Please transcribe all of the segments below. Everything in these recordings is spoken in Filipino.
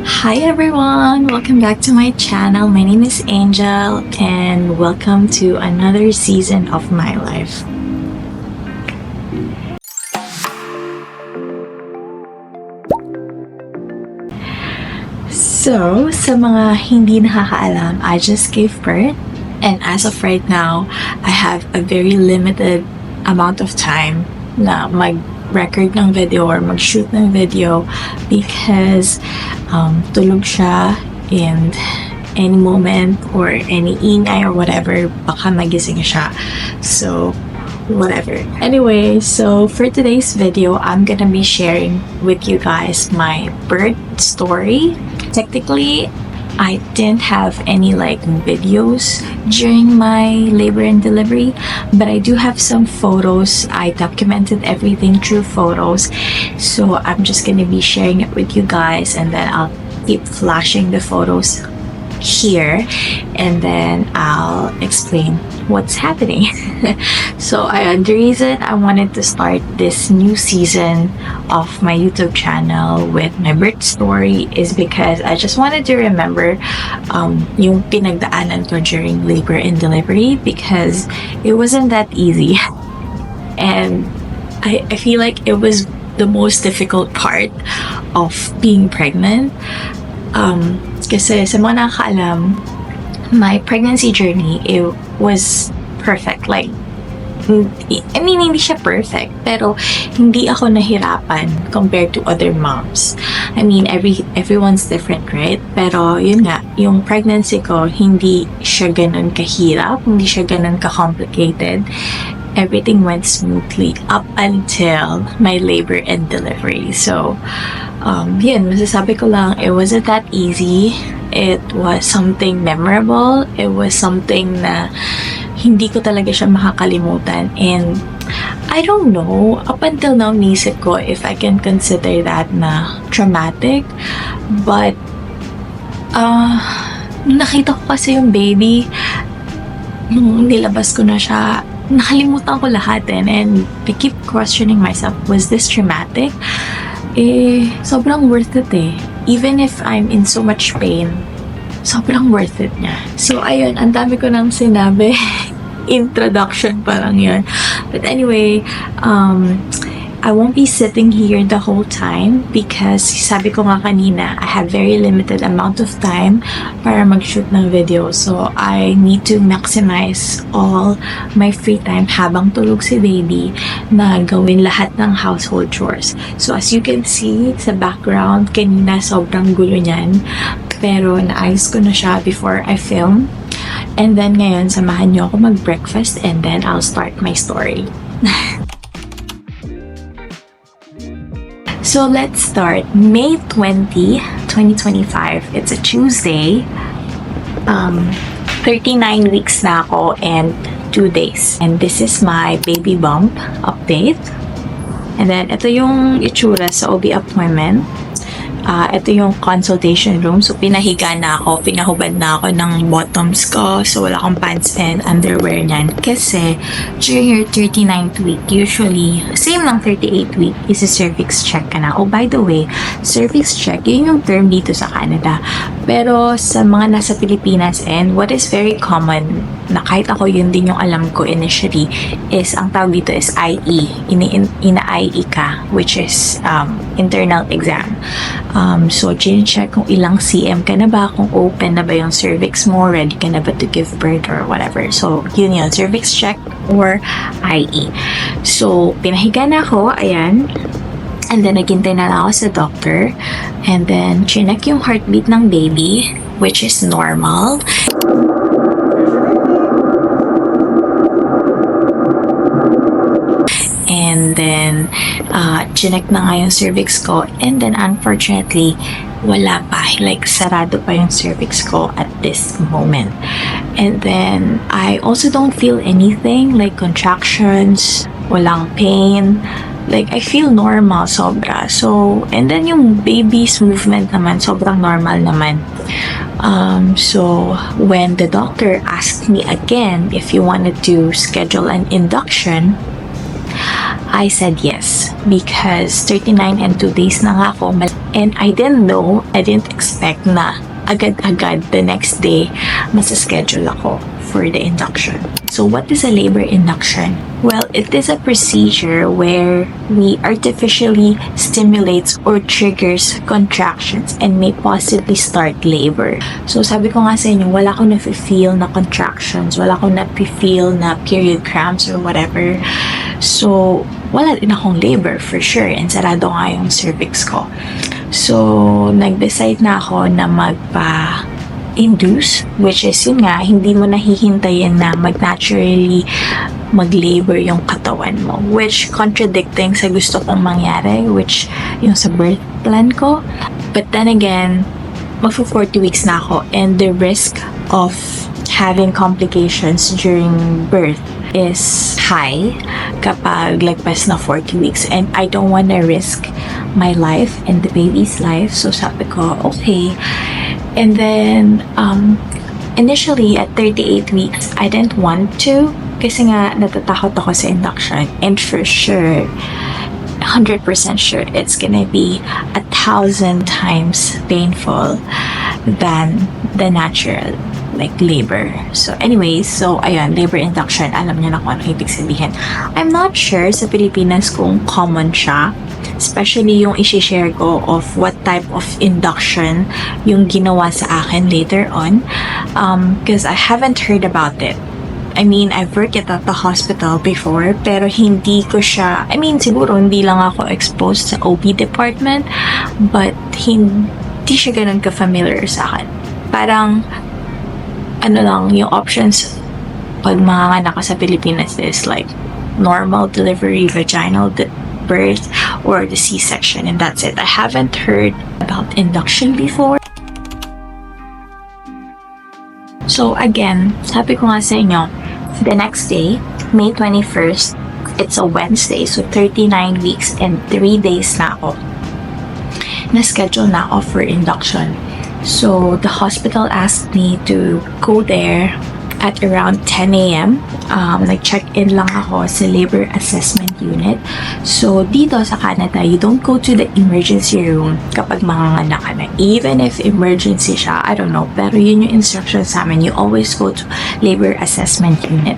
Hi everyone! Welcome back to my channel. My name is Angel and welcome to another season of my life. So, sa mga hindi nakakaalam, I just gave birth and as of right now, I have a very limited amount of time na mag-record ng video or mag-shoot ng video because tulog siya and any moment or any ingay or whatever, baka magising siya. So, whatever. Anyway, so for today's video, I'm gonna be sharing with you guys my birth story. Technically, I didn't have any videos during my labor and delivery, but I do have some photos. I documented everything through photos, so I'm just gonna be sharing it with you guys, and then I'll keep flashing the photos here, and then I'll explain what's happening. So the reason I wanted to start this new season of my YouTube channel with my birth story is because I just wanted to remember yung pinagdaanan ko during labor and delivery, because it wasn't that easy. And I feel like it was the most difficult part of being pregnant. Kasi sa mga nakakaalam, my pregnancy journey, it was perfect. Hindi siya perfect, pero hindi ako nahirapan compared to other moms. I mean, everyone's different, right? Pero yun nga, yung pregnancy ko, hindi siya ganun kahirap, hindi siya ganun ka-complicated. Everything went smoothly up until my labor and delivery. So, yun, masasabi ko lang, it wasn't that easy. It was something memorable. It was something na hindi ko talaga siya makakalimutan. And I don't know, up until now, nisip ko if I can consider that na traumatic. But, nakita ko kasi yung baby, nung nilabas ko na siya, nakalimutan ko lahat and I keep questioning myself, was this traumatic? Sobrang worth it eh. Even if I'm in so much pain, sobrang worth it niya. So, ayun, ang dami ko nang sinabi. Introduction pa lang yun. But anyway, I won't be sitting here the whole time because sabi ko nga kanina, I have very limited amount of time para mag-shoot ng video. So, I need to maximize all my free time habang tulog si baby na gawin lahat ng household chores. So, as you can see sa background, kanina sobrang gulo niyan. Pero naayos ko na siya before I film. And then ngayon, samahan niyo ako mag-breakfast and then I'll start my story. So let's start. May 20, 2025. It's a Tuesday. 39 weeks na ako and 2 days. And this is my baby bump update. And then ito yung itsura sa OB appointment. Ito yung consultation room. So, pinahiga na ako. Pinahubad na ako ng bottoms ko. So, wala akong pants and underwear niyan. Kasi, during your 39th week, usually, same lang 38th week, is a cervix check ka na. Oh, by the way, cervix check, yun yung term dito sa Canada. Pero, sa mga nasa Pilipinas, and what is very common, na kahit ako yun din yung alam ko initially, is, ang tawag dito is IE. Ina-IE ka, which is internal exam. So, check kung ilang cm ka na ba, kung open na ba yung cervix mo, ready ka na ba to give birth or whatever. So, yun yun, cervix check or IE. So, pinahiga na ako, ayan. And then, naghintay na lang ako sa doctor. And then, chinek yung heartbeat ng baby, which is normal. And then, chinek na nga yung cervix ko. And then, unfortunately, wala pa. Sarado pa yung cervix ko at this moment. And then, I also don't feel anything, like contractions, walang pain. I feel normal, sobra. So, and then yung baby's movement naman, sobrang normal naman. So, when the doctor asked me again if you wanted to schedule an induction, I said yes because 39 and 2 days na nga ako. And I didn't expect na agad-agad the next day masa-schedule ako for the induction. So what is a labor induction? Well, it is a procedure where we artificially stimulates or triggers contractions and may possibly start labor. So sabi ko nga sa inyo, wala akong na-feel na contractions, wala akong na-feel na period cramps or whatever. So wala din akong labor for sure, and sarado nga yung cervix ko. So nag-decide na ako na induce, which is yun nga, hindi mo nahihintayin na mag-naturally mag-labor yung katawan mo, which contradicting sa gusto kong mangyari, which yung sa birth plan ko. But then again, magpo 40 weeks na ako, and the risk of having complications during birth is high kapag lagpas na 40 weeks, and I don't want to risk my life and the baby's life. So sabi ko, okay. And then, initially, at 38 weeks, I didn't want to kasi nga natatakot ako sa induction. And for sure, 100% sure, it's gonna be 1,000 times painful than the natural, like labor. So anyways, ayun, labor induction, alam niyo na kung ano ibig sabihin. I'm not sure sa Pilipinas kung common siya, especially yung i-share ko of what type of induction yung ginawa sa akin later on, because I haven't heard about it. I mean, I've worked at the hospital before, pero hindi ko siya, I mean, siguro hindi lang ako exposed sa OB department, but hindi siya ganun ka-familiar sa akin. Parang, ano lang, yung options pag manganak ka sa Pilipinas is like normal delivery, vaginal birth, or the C-section, and that's it. I haven't heard about induction before. So again, sabi ko nga sa inyo, the next day, May 21st, it's a Wednesday, so 39 weeks and 3 days na ako. Na-schedule na ako for induction. So the hospital asked me to go there at around 10 a.m. Nag-check-in lang ako sa labor assessment unit. So, dito sa Canada, you don't go to the emergency room kapag manganganak ka na. Even if emergency siya, I don't know, pero yun yung instructions sa amin. You always go to labor assessment unit.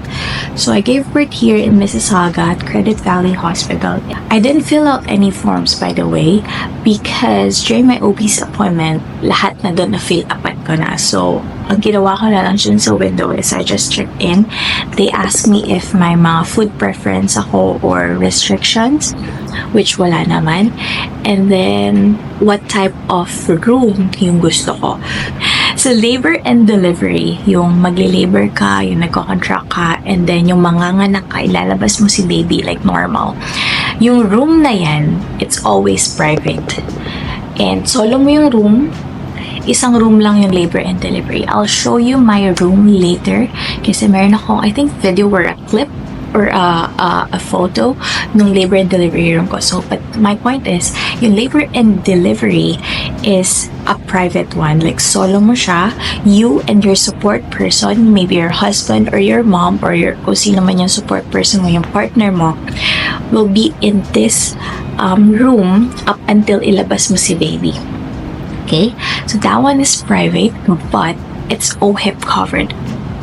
So, I gave birth here in Mississauga at Credit Valley Hospital. I didn't fill out any forms, by the way, because during my OB's appointment, lahat na doon na-fill upan ko na. So, ang ginawa ko na lang dyan sa window is I just checked in. They asked me if may mga food preference ako or restrictions, which wala naman. And then, what type of room yung gusto ko. So, labor and delivery, yung magli-labor ka, yung nagko-contract ka, and then yung manganganak ka, ilalabas mo si baby like normal. Yung room na yan, it's always private. And solo mo yung room, isang room lang yung labor and delivery. I'll show you my room later kasi meron akong, I think, video or a clip or a photo ng labor and delivery room ko. So, but my point is, yung labor and delivery is a private one. Like, solo mo siya, you and your support person, maybe your husband or your mom or kung sino man yung support person mo, yung partner mo, will be in this room up until ilabas mo si baby. Okay, so that one is private, but it's OHIP covered.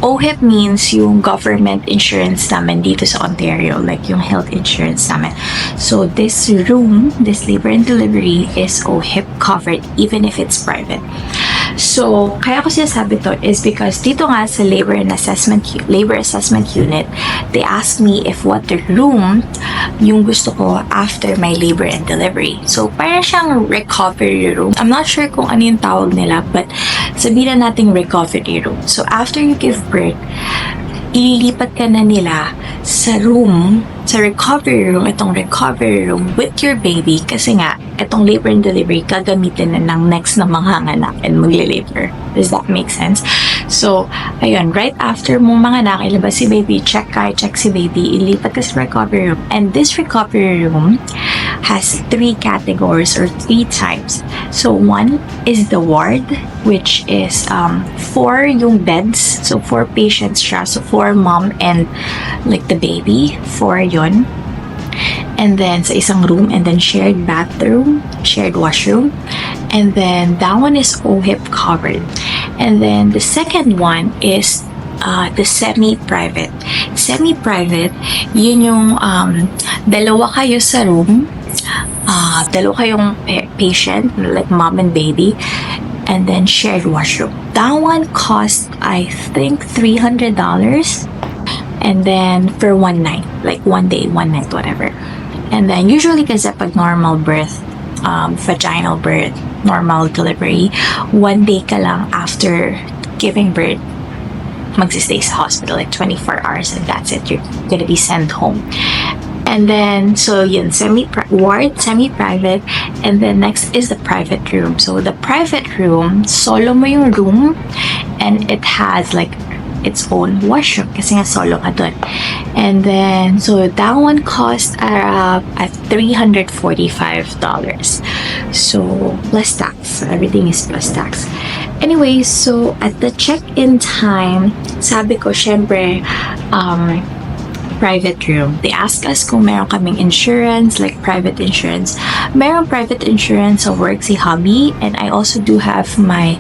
OHIP means yung government insurance namin dito sa Ontario, like yung health insurance namin. So this room, this labor and delivery is OHIP covered even if it's private. So, kaya ko sinasabi to is because dito nga sa labor assessment unit, they asked me if what the room yung gusto ko after my labor and delivery. So, parang siyang recovery room. I'm not sure kung ano yung tawag nila, but sabihin na nating recovery room. So, after you give birth, ililipat ka na nila sa room, sa recovery room, itong recovery room with your baby kasi nga, itong labor and delivery, gagamitin na ng next na manganganak and magli-labor. Does that make sense? So, ayun, right after mong manganak, ilabas si baby, check si baby, ilipat ka sa recovery room. And this recovery room has 3 categories or 3 types. So, one is the ward, which is 4 yung beds. So, 4 patients siya. So, 4 mom and like the baby. 4 yun. and then sa isang room, and then shared bathroom, shared washroom, and then that one is OHIP covered. And then the second one is the semi-private. Semi-private, yun yung dalawa kayo sa room, dalawa kayong patient, like mom and baby, and then shared washroom. That one cost, I think, $300. And then for one night, like one day, one night, whatever. And then usually kasi pag normal birth, vaginal birth, normal delivery, one day ka lang after giving birth, magsistay sa hospital, like 24 hours, and that's it. You're gonna be sent home. And then, so yun, ward, semi-private, and then next is the private room. So the private room, solo mo yung room, and it has like its own washroom kasi nga solo ka dun. And then, so that one cost at $345. So, plus tax. Everything is plus tax. Anyway, so at the check-in time, sabi ko, syempre, private room. They ask us kung meron kaming insurance, like private insurance. Meron private insurance sa work si hubby, and I also do have my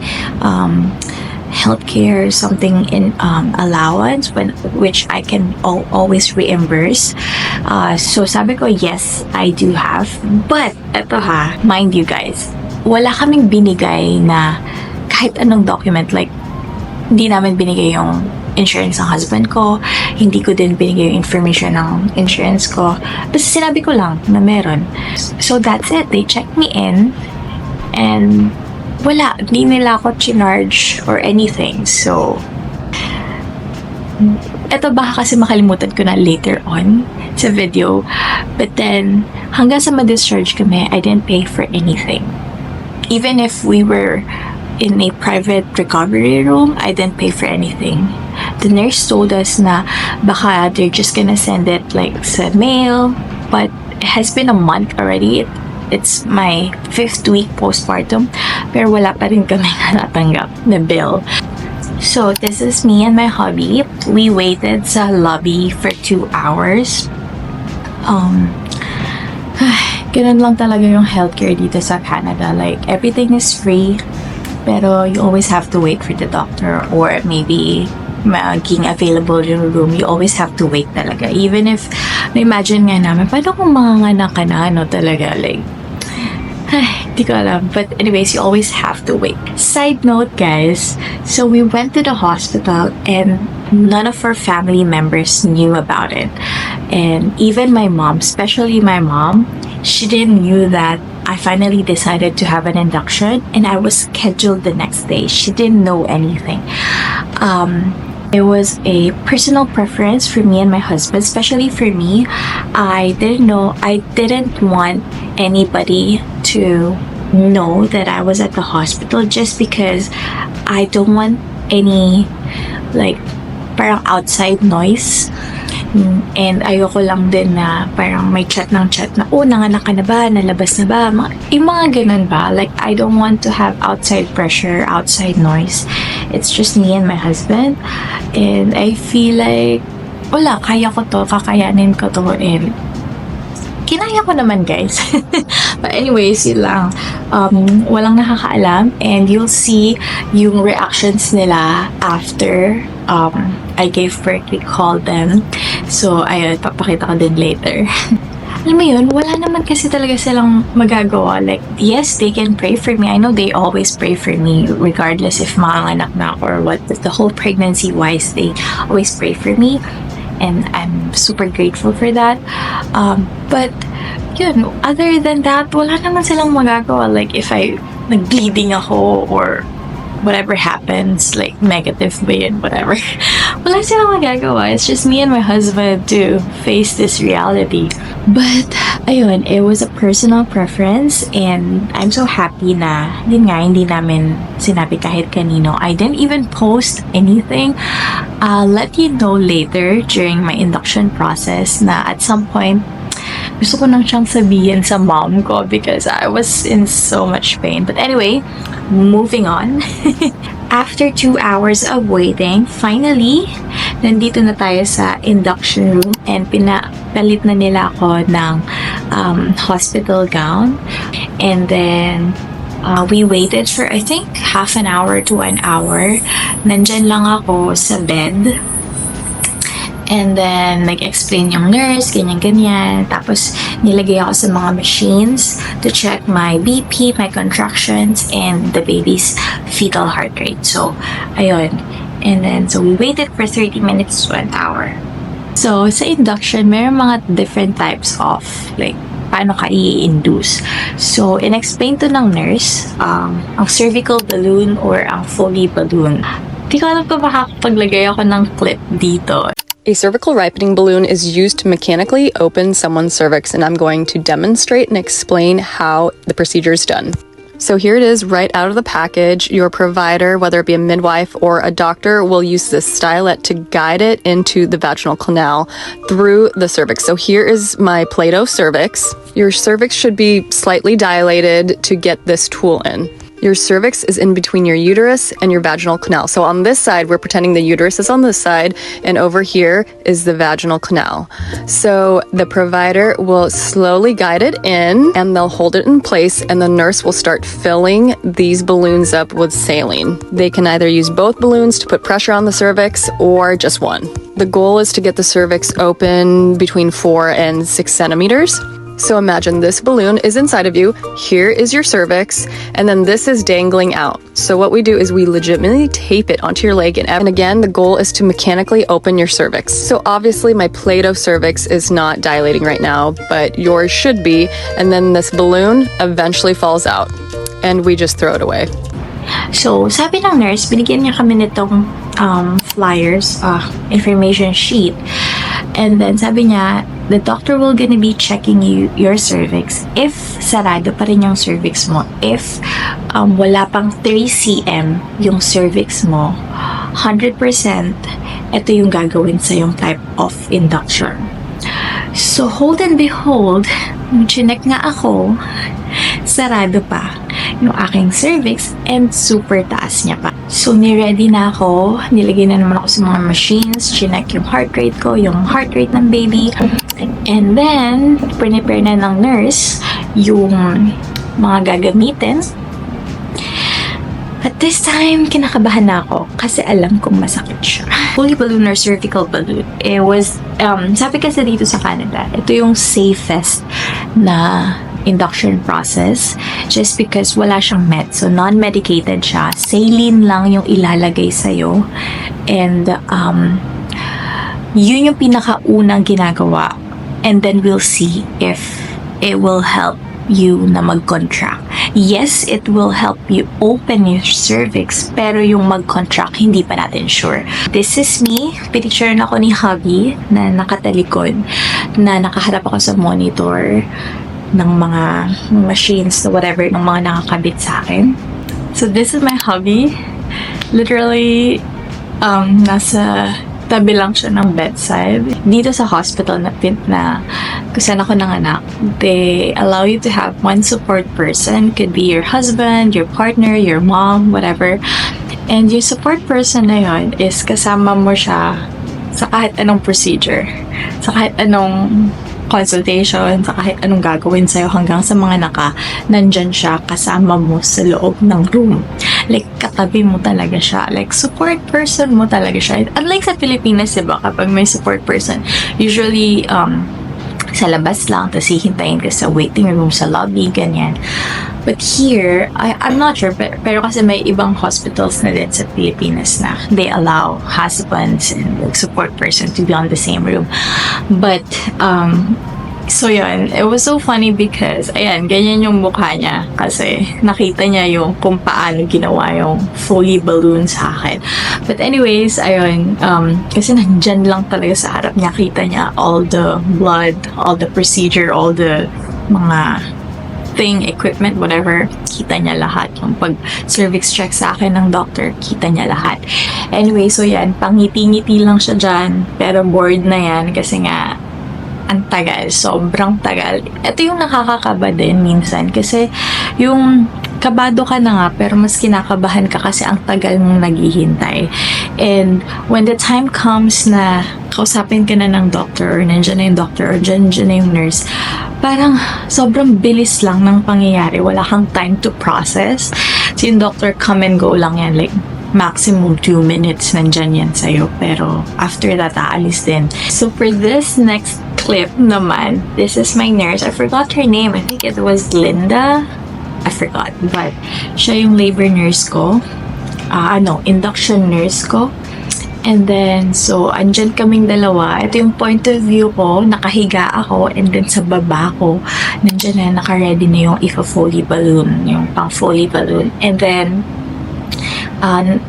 healthcare something in allowance which I can always reimburse. So sabi ko, yes, I do have. But eto ha, mind you guys, wala kaming binigay na kahit anong document, like hindi namin binigay yung insurance ng husband ko, hindi ko din binigay yung information ng insurance ko. Basta sinabi ko lang na meron. So that's it. They checked me in, and wala, hindi nila ako chinarge or anything. So, eto baka kasi makalimutan ko na later on sa video. But then, hanggang sa ma-discharge kami, I didn't pay for anything. Even if we were in a private recovery room, I didn't pay for anything. The nurse told us na baka they're just gonna send it like sa mail, but it has been a month already. It's my 5th week postpartum, pero wala pa rin kami natanggap na bill. So, this is me and my hubby. We waited sa lobby for 2 hours. Ganun lang talaga yung healthcare dito sa Canada. Like, everything is free, pero you always have to wait for the doctor, or maybe maging available yung room, you always have to wait talaga. Even if, na-imagine nga namin, paano kung manganak ka na, ano talaga, like, di ko alam. But anyways, you always have to wait. Side note, guys, so we went to the hospital and none of our family members knew about it. And even my mom, especially my mom, she didn't knew that I finally decided to have an induction, and I was scheduled the next day. She didn't know anything. It was a personal preference for me and my husband, especially for me. I didn't want anybody to know that I was at the hospital, just because I don't want any like parang outside noise. And ayoko lang din na parang may chat na, oh, nanganak ka na ba? Nalabas na ba? Yung mga ganun ba? Like, I don't want to have outside pressure, outside noise. It's just me and my husband. And I feel like, wala, kaya ko to, kakayanin ko to, and kinaya ko naman, guys. But anyways, yun lang. Walang nakakaalam, and you'll see yung reactions nila after I gave birth. We called them. So, ayun, papakita ko din later. Alam mo yun, wala naman kasi talaga silang magagawa. Like, yes, they can pray for me. I know they always pray for me, regardless if manganak na or what. The whole pregnancy-wise, they always pray for me. And I'm super grateful for that. But, yun, other than that, wala naman silang magagawa. Like, if nag-bleeding ako or whatever happens, like negative ba yun, whatever. Wala silang magagawa. It's just me and my husband to face this reality. But, ayun, it was a personal preference, and I'm so happy na, hindi namin sinabi kahit kanino. I didn't even post anything. I'll let you know later during my induction process na at some point, gusto ko nang siyang sabihin sa mom ko because I was in so much pain. But anyway, moving on. After 2 hours of waiting, finally, nandito na tayo sa induction room and pinapalit na nila ako ng hospital gown. And then, we waited for, I think, half an hour to an hour. Nandyan lang ako sa bed. And then, nag-explain yung nurse, ganyan-ganyan. Tapos, nilagay ako sa mga machines to check my BP, my contractions, and the baby's fetal heart rate. So, ayun. And then, so we waited for 30 minutes to an hour. So, sa induction, mayroon mga different types of, like, paano ka i-induce. So, in-explain to ng nurse, ang cervical balloon or ang Foley balloon. Di ko alam kung makakapaglagay ako ng clip dito. A cervical ripening balloon is used to mechanically open someone's cervix, and I'm going to demonstrate and explain how the procedure is done. So here it is right out of the package. Your provider, whether it be a midwife or a doctor, will use this stylet to guide it into the vaginal canal through the cervix. So here is my Play-Doh cervix. Your cervix should be slightly dilated to get this tool in. Your cervix is in between your uterus and your vaginal canal. So on this side, we're pretending the uterus is on this side, and over here is the vaginal canal. So the provider will slowly guide it in, and they'll hold it in place, and the nurse will start filling these balloons up with saline. They can either use both balloons to put pressure on the cervix or just one. The goal is to get the cervix open between 4 and 6 centimeters. So imagine this balloon is inside of you, here is your cervix, and then this is dangling out. So what we do is we legitimately tape it onto your leg, and again, the goal is to mechanically open your cervix. So obviously my Play-Doh cervix is not dilating right now, but yours should be, and then this balloon eventually falls out, and we just throw it away. So, sabi ng nurse, binigyan niya kami nitong flyers, information sheet. And then, sabi niya, the doctor will gonna be checking your cervix. If sarado pa rin yung cervix mo, if wala pang 3 cm yung cervix mo, 100% ito yung gagawin sa yung type of induction. So, hold and behold, nung chinek nga ako, sarado pa yung aking cervix and super taas niya pa. So, ni-ready na ako. Nilagay na naman ako sa mga machines. Chinek yung heart rate ko, yung heart rate ng baby. And then, prepare na ng nurse yung mga gagamitin. At this time, kinakabahan na ako kasi alam kong masakit siya. Foley balloon or cervical balloon. It was, sabi kasi dito sa Canada, ito yung safest na induction process just because wala siyang med. So, non-medicated siya. Saline lang yung ilalagay sa'yo. And, yun yung pinakaunang ginagawa. And then, we'll see if it will help you na mag-contract. Yes, it will help you open your cervix, pero yung mag-contract, hindi pa natin sure. This is me. Picture na ako ni hubby na nakatalikod, na nakaharap ako sa monitor ng mga machines, whatever, ng mga nakakabit sa akin. So, this is my hubby. Literally, nasa tabi lang siya ng bedside. Dito sa hospital na kung saan ako nanganak, they allow you to have one support person. Could be your husband, your partner, your mom, whatever. And yung support person na yun is kasama mo siya sa kahit anong procedure, sa kahit anong consultation, sa kahit anong gagawin sa'yo, hanggang sa mga nandyan siya kasama mo sa loob ng room. Like, katabi mo talaga siya. Like, support person mo talaga siya. Unlike sa Pilipinas, diba, kapag may support person, usually, sa labas lang, tapos hihintayin ka sa waiting room, sa lobby, ganyan. But here, I'm not sure, pero kasi may ibang hospitals na din sa Pilipinas na they allow husbands and like, support person to be on the same room. But, so yun, it was so funny because, ayan, ganyan yung mukha niya kasi nakita niya yung kung paano ginawa yung Foley balloon sa akin. But anyways, ayun, kasi nandyan lang talaga sa harap niya, kita niya all the blood, all the procedure, all the mga equipment, whatever, kita niya lahat. Yung pag cervix check sa akin ng doctor, kita niya lahat. Anyway, so yan, pangiti-ngiti lang siya dyan, pero bored na yan kasi nga ang tagal, sobrang tagal. Ito yung nakakakaba din minsan kasi yung kabado ka na nga, pero mas kinakabahan ka kasi ang tagal mong naghihintay. And when the time comes na kausapin ka na ng doctor, or nandiyan na yung doctor, or nandiyan na yung nurse, parang sobrang bilis lang ng pangyayari. Wala kang time to process. So yung doctor, come and go lang yan. Like, maximum 2 minutes nandyan yan sa'yo. Pero after that, aalis din. So for this next clip naman, this is my nurse. I forgot her name. I think it was Linda. I forgot. But siya yung labor nurse ko. Induction nurse ko. And then, so, andyan kaming dalawa. Ito yung point of view ko. Nakahiga ako. And then, sa baba ko, nandyan na, naka-ready na yung Foley balloon. Yung pang Foley balloon. And then,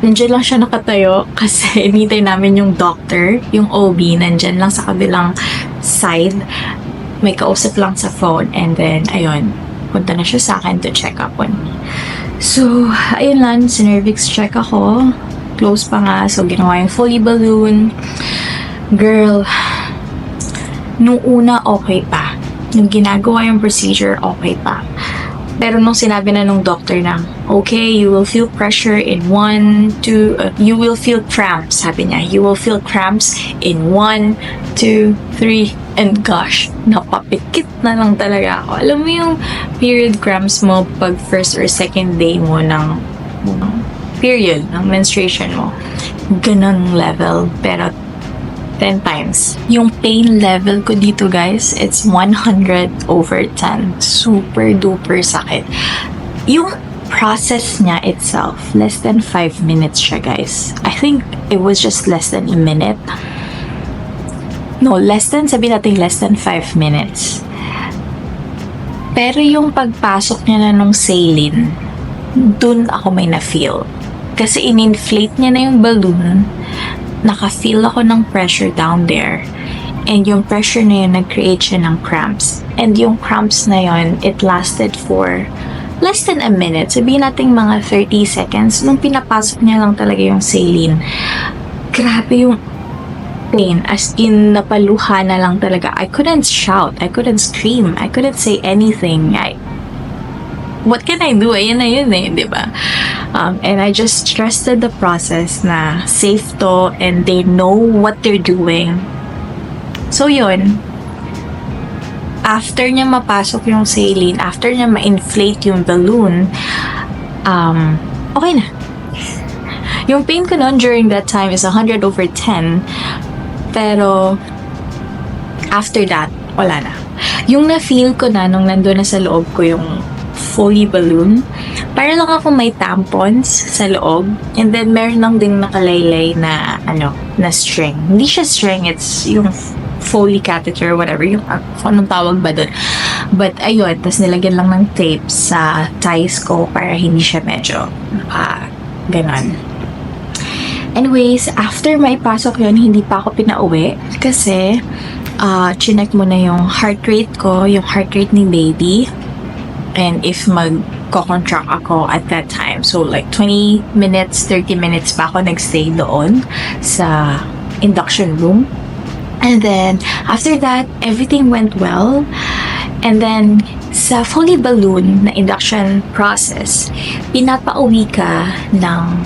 nandyan lang siya nakatayo kasi hinintay namin yung doctor, yung OB, nandyan lang sa kabilang side. May kausap lang sa phone. And then, ayun, punta na siya sa akin to check up on me. So, ayun lang, cervix check ako. Close pa nga. So, ginawa yung Foley balloon. Girl, nung una, okay pa. Nung ginagawa yung procedure, okay pa. Pero nung sinabi na nung doctor na, okay, you will feel pressure in you will feel cramps, sabi niya. You will feel cramps in 1, 2, 3, and gosh, napapikit na lang talaga ako. Alam mo yung period cramps mo pag first or second day mo ng period, ng menstruation mo. Ganun level, pero 10 times. Yung pain level ko dito, guys, it's 100/10. Super duper sakit. Yung process niya itself, less than 5 minutes siya, guys. I think it was just less than a minute. No, sabihin natin less than 5 minutes. Pero yung pagpasok niya na nung saline, dun ako may na-feel. Kasi in-inflate niya na yung balloon, naka-feel ako ng pressure down there. And yung pressure na yun, nag-create siya ng cramps. And yung cramps na yun, it lasted for less than a minute. Sabihin natin mga 30 seconds. Nung pinapasok niya lang talaga yung saline, grabe yung pain. As in, napaluha na lang talaga. I couldn't shout. I couldn't scream. I couldn't say anything. What can I do? Ayun na yun eh, di ba? And I just trusted the process na safe to and they know what they're doing. So yun, after niya mapasok yung saline, after niya ma-inflate yung balloon, okay na. Yung pain ko noon during that time is 100/10. Pero, after that, wala na. Yung na-feel ko na nung nandun na sa loob ko yung Foley balloon, para lang ako may tampons sa loob. And then, meron lang ding nakalaylay na, na string. Hindi siya string, it's yung Foley catheter, whatever, yung anong tawag ba dun. But, ayun, tas nilagyan lang ng tape sa thighs ko para hindi siya medyo, ganon. Anyways, after maipasok yun, hindi pa ako pinauwi kasi chinek mo na yung heart rate ko, yung heart rate ni baby, and if mag-contract ako at that time. So, like 20 minutes, 30 minutes pa ako nagstay doon sa induction room. And then, after that, everything went well. And then, sa Foley balloon na induction process, pinapauwi ka ng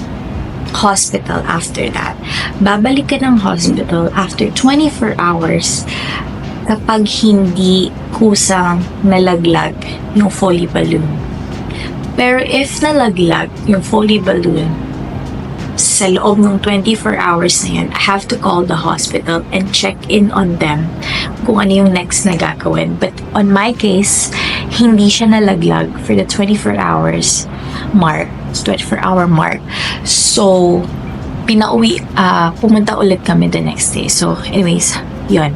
hospital after that. Babalik ka ng hospital after 24 hours kapag hindi kusang nalaglag yung Foley balloon. Pero if nalaglag yung Foley balloon sa loob ng 24 hours na yun, I have to call the hospital and check in on them kung ano yung next na gagawin. But on my case, hindi siya nalaglag for the 24 hours mark. 24-hour mark. So, pumunta ulit kami the next day. So, anyways, yun.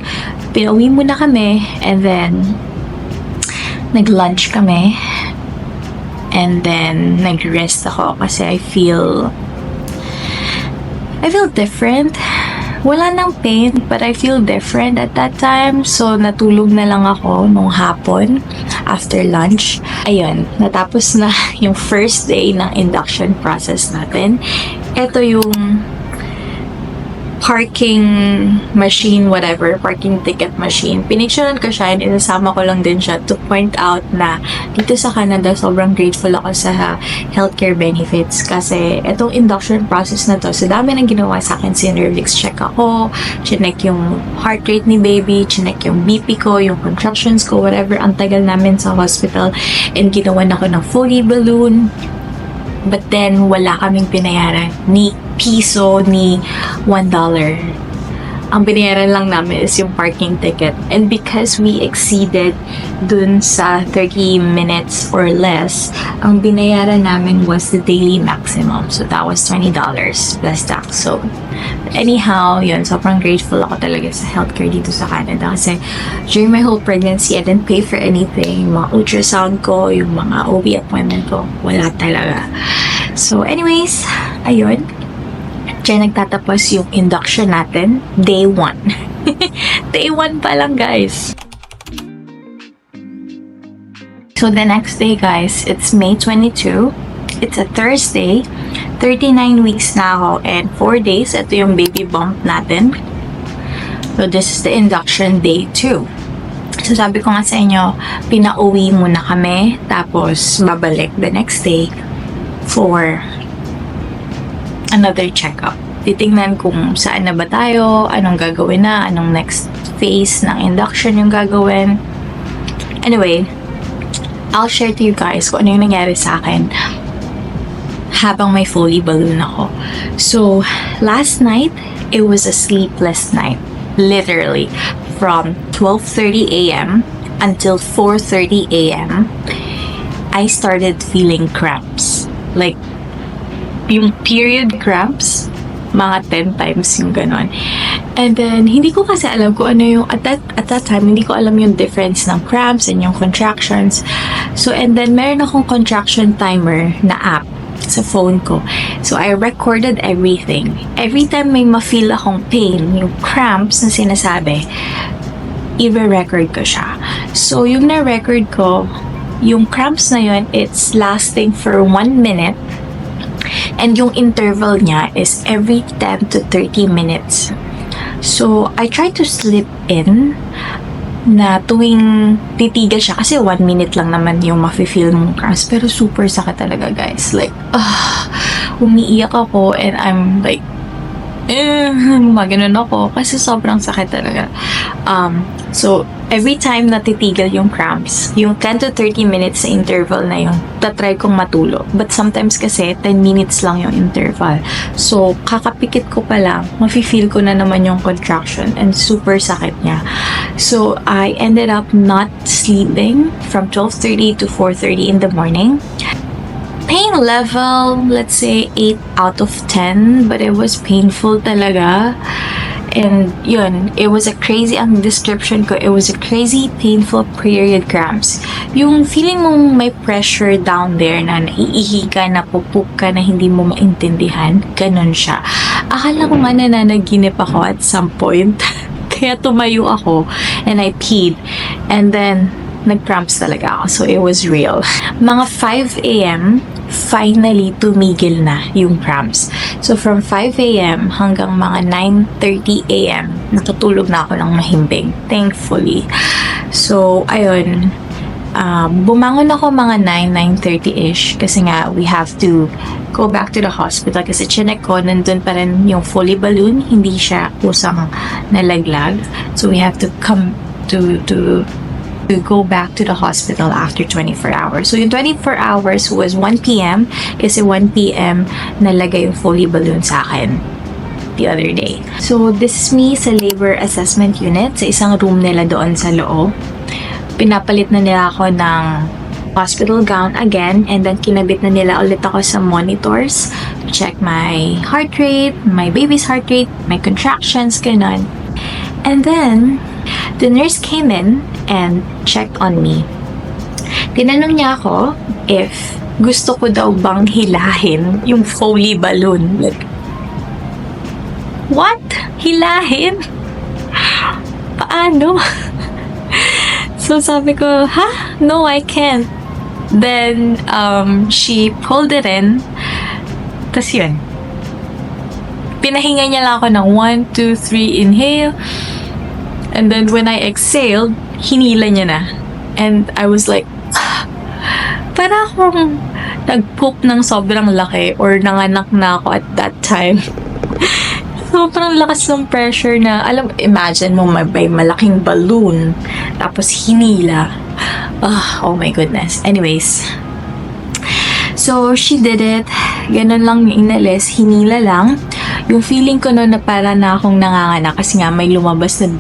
Pinauwi muna kami and then nag-lunch kami and then nag-rest ako kasi I feel different. Wala nang pain, but I feel different at that time. So, natulog na lang ako nung hapon after lunch. Ayun, natapos na yung first day ng induction process natin. Ito yung parking machine, whatever, parking ticket machine. Pinicturean ko siya and inasama ko lang din siya to point out na dito sa Canada, sobrang grateful ako sa healthcare benefits kasi itong induction process na to, so dami nang ginawa sa akin. Nervix check ako, chinek yung heart rate ni baby, chinek yung BP ko, yung contractions ko, whatever. Ang tagal namin sa hospital and ginawan ako ng Foley balloon. But then, wala kaming pinayaran ni piso ni $1. Ang binayaran lang namin is yung parking ticket. And because we exceeded dun sa 30 minutes or less, ang binayaran namin was the daily maximum. So, that was $20 plus tax. So, anyhow, yun, sobrang grateful ako talaga sa healthcare dito sa Canada. Kasi during my whole pregnancy, I didn't pay for anything. Yung mga ultrasound ko, yung mga OB appointment ko, wala talaga. So, anyways, ayun. Diyan nagtatapos yung induction natin. Day 1. Day 1 pa lang, guys. So, the next day, guys, it's May 22. It's a Thursday. 39 weeks na ako and 4 days. Ito yung baby bump natin. So, this is the induction day 2. So, sabi ko nga sa inyo, pinauwi muna kami. Tapos, babalik the next day for another checkup. Titingnan kung saan na ba tayo, anong gagawin na, anong next phase ng induction yung gagawin. Anyway, I'll share to you guys kung ano yung nangyari sa akin habang may Foley balloon ako. So, last night, it was a sleepless night. Literally, from 12:30 a.m. until 4:30 a.m., I started feeling cramps. Like, yung period cramps, mga 10 times yung ganon. And then, hindi ko kasi alam kung ano yung, at that time, hindi ko alam yung difference ng cramps and yung contractions. So, and then, meron akong contraction timer na app sa phone ko. So, I recorded everything. Every time may ma-feel akong pain, yung cramps na sinasabi, i-record ko siya. So, yung na-record ko, yung cramps na yun, it's lasting for 1 minute. And yung interval niya is every 10 to 30 minutes. So, I try to slip in na tuwing titigil siya kasi 1 minute lang naman yung mafe-feel mong cramps. Pero super sakit talaga, guys. Like, umiiyak ako and I'm like, maganon ako kasi sobrang sakit talaga. So, every time natitigil yung cramps, yung 10 to 30 minutes na interval na yun, tatry kong matulog. But sometimes kasi, 10 minutes lang yung interval. So, kakapikit ko pa lang, mafe-feel ko na naman yung contraction and super sakit niya. So, I ended up not sleeping from 12:30 to 4:30 in the morning. Pain level, let's say 8 out of 10, but it was painful talaga. And yun, it was a crazy, ang description ko, it was a crazy, painful period cramps. Yung feeling mong may pressure down there na naiihi ka, napupuk ka, na hindi mo maintindihan, ganun siya. Akala ko nga nananaginip ako at some point. Kaya tumayo ako and I peed. And then, nag-cramps talaga ako. So, it was real. Mga 5 a.m., finally, tumigil na yung cramps. So, from 5 a.m. hanggang mga 9:30 a.m., natutulog na ako ng mahimbing. Thankfully. So, ayun. Bumangon ako mga 9:30-ish kasi nga, we have to go back to the hospital kasi chinek ko, nandun pa rin yung Foley balloon. Hindi siya kusang nalaglag. So, we have to come to go back to the hospital after 24 hours. So, yung 24 hours was 1 p.m. kasi 1 p.m. nalagay yung Foley balloon sa akin the other day. So, this is me sa labor assessment unit sa isang room nila doon sa loob. Pinapalit na nila ako ng hospital gown again and then kinabit na nila ulit ako sa monitors to check my heart rate, my baby's heart rate, my contractions, ganun. And then, the nurse came in and checked on me. Tinanong niya ako if gusto ko daw bang hilahin yung Foley balloon. Like, what? Hilahin? Paano? So sabi ko, no, I can't. Then, she pulled it in. Tas yun. pinahinga niya lang ako ng 1, 2, 3 inhale. And then when I exhaled, hinila niya na. And I was like, para akong nag-poop ng sobrang laki or nanganak na ako at that time. Sobrang lakas ng pressure na, imagine mo may malaking balloon, tapos hinila. Oh my goodness. Anyways, so she did it. Ganun lang yung inalis, hinila lang. Yung feeling ko noon na para na akong nanganganak kasi nga may lumabas na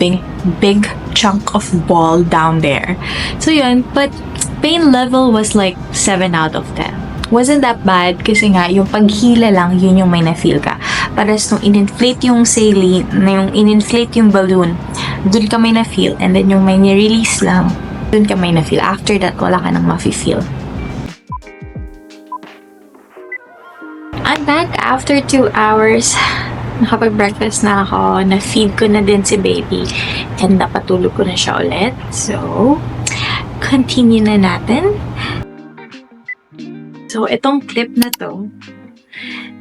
big chunk of ball down there. So yun, but pain level was like 7 out of 10. Wasn't that bad kasi nga yung paghila lang, yun yung may na-feel ka. Paras nung in-inflate yung saline, yung in-inflate yung balloon, dun ka may na-feel. And then yung may ni-release lang, dun ka may na-feel. After that, wala ka nang ma-feel. I'm back after 2 hours. Nakapag-breakfast na ako. Na-feed ko na din si baby. And napatulog ko na siya ulit. So, continue na natin. So, itong clip na to,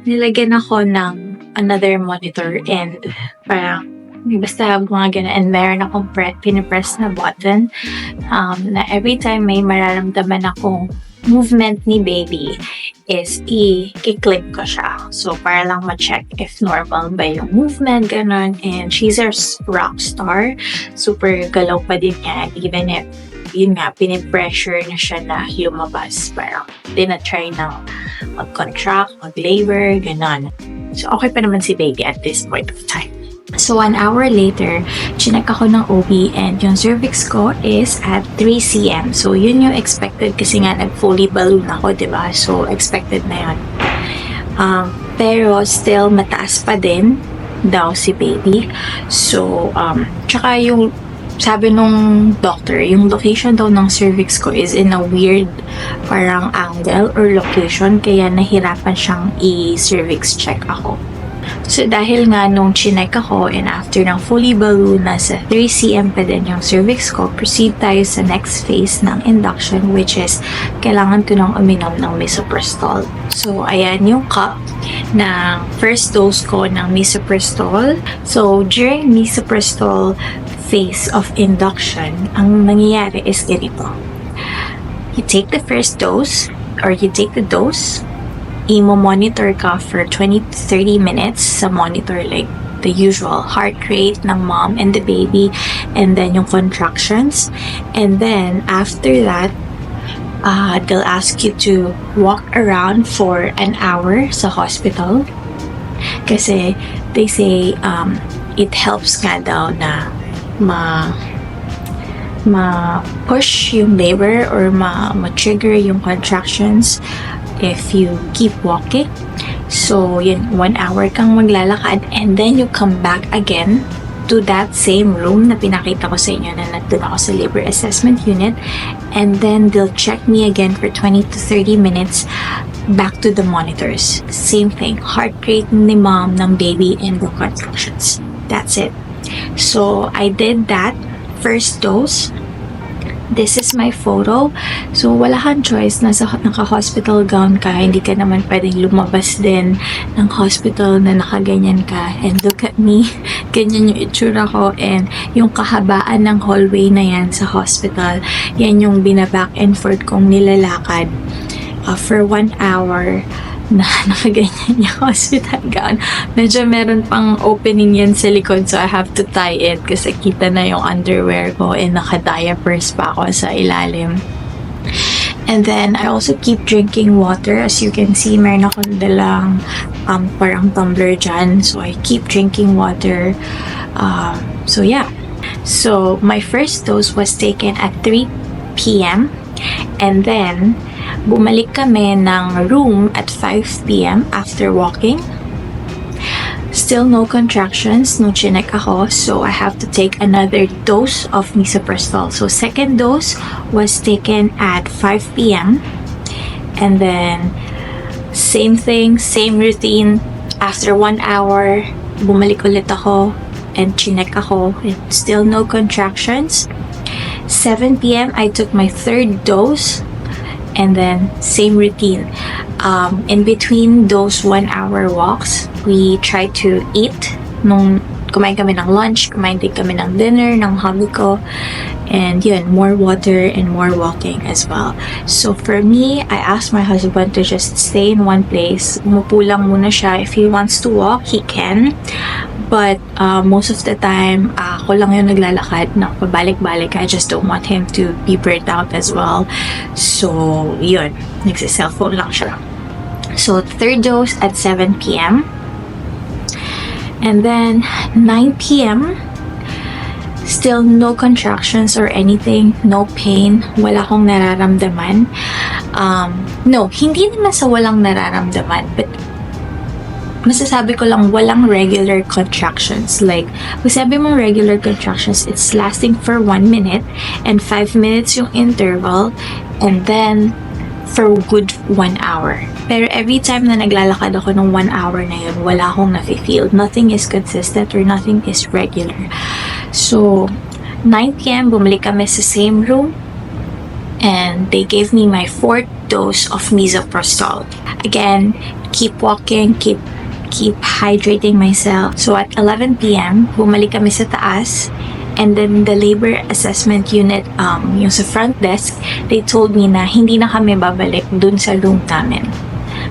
nilagyan ako ng another monitor and parang basta mga gano'n. And meron akong pinipress na button na every time may mararamdaman akong movement ni baby is i-click ko siya. So, para lang ma-check if normal ba yung movement, gano'n. And she's a rock star. Super galaw pa din niya. Even if, yun nga, pinipressure na siya na lumabas. Parang, tinatry na mag-contract, mag-labor, gano'n. So, okay pa naman si baby at this point of time. So, 1 hour later, chinek ako ng OB and yung cervix ko is at 3 cm. So, yun yung expected kasi nga nag-fully balloon ako, diba? So, expected na yun. Pero, still, mataas pa din daw si baby. So, tsaka yung sabi nung doctor, yung location daw ng cervix ko is in a weird parang angle or location kaya nahirapan siyang i-cervix check ako. So, dahil nga nung chinek ako and after ng fully balloon, nasa 3 cm pa din yung cervix ko, proceed tayo sa next phase ng induction which is kailangan ko nang uminom ng misoprostol. So, ayan yung cup ng first dose ko ng misoprostol. So, during misoprostol phase of induction, ang nangyayari is ganito. You take the first dose or you take the dose, i-monitor ka for 20 to 30 minutes sa monitor like the usual heart rate ng mom and the baby and then yung contractions. And then after that, they'll ask you to walk around for an hour sa hospital kasi they say it helps nga daw na ma-push yung labor or ma-trigger yung contractions if you keep walking. So, yun, 1 hour kang maglalakad and then you come back again to that same room na pinakita ko sa inyo na nandun ako sa labor assessment unit and then they'll check me again for 20 to 30 minutes back to the monitors. Same thing, heart rate ni mom, ng baby, and the contractions. That's it. So, I did that first dose. This is my photo. So, wala kang choice. Naka-hospital gown ka. Hindi ka naman pwedeng lumabas din ng hospital na nakaganyan ka. And look at me. Ganyan yung itsura ko. And yung kahabaan ng hallway na yan sa hospital, yan yung binaback and forth kong nilalakad for 1 hour na nakaganyan yung hospital gown. Medyo meron pang opening yan sa likod so I have to tie it kasi kita na yung underwear ko and naka-diapers pa ako sa ilalim. And then, I also keep drinking water. As you can see, meron akong dalang parang tumbler dyan. So, I keep drinking water. So, yeah. So, my first dose was taken at 3 p.m. And then, bumalik kami ng room at 5 p.m. after walking. Still no contractions, no chinek ako, so I have to take another dose of misoprostol. So second dose was taken at 5 p.m. And then same thing, same routine. After 1 hour, bumalik ulit ako and chinek ako. Still no contractions. 7 p.m. I took my third dose. and then same routine. In between those 1 hour walks, we try to eat. Kumain kami ng lunch, kumain din kami ng dinner ng hubby ko. And yun, more water and more walking as well. So for me, I asked my husband to just stay in one place. Umupo lang muna siya. If he wants to walk, he can. But most of the time, ako lang yung naglalakad na pabalik-balik. I just don't want him to be burnt out as well. So yun, nagsi-cellphone lang siya. So third dose at 7 p.m. And then 9 p.m., still no contractions or anything, no pain, wala akong nararamdaman. No, hindi naman sa walang nararamdaman, but masasabi ko lang walang regular contractions. Like, kung sabi mong regular contractions, it's lasting for 1 minute and 5 minutes yung interval, and then for good 1 hour. Pero every time na naglalakad ako ng 1 hour na yun, wala akong nafe-feel. Nothing is consistent or nothing is regular. So, 9 p.m., bumalik kami sa same room, and they gave me my 4th dose of misoprostol. Again, keep walking, keep hydrating myself. So, at 11 p.m., bumalik kami sa taas, and then the labor assessment unit, yung sa front desk, they told me na hindi na kami babalik dun sa room namin,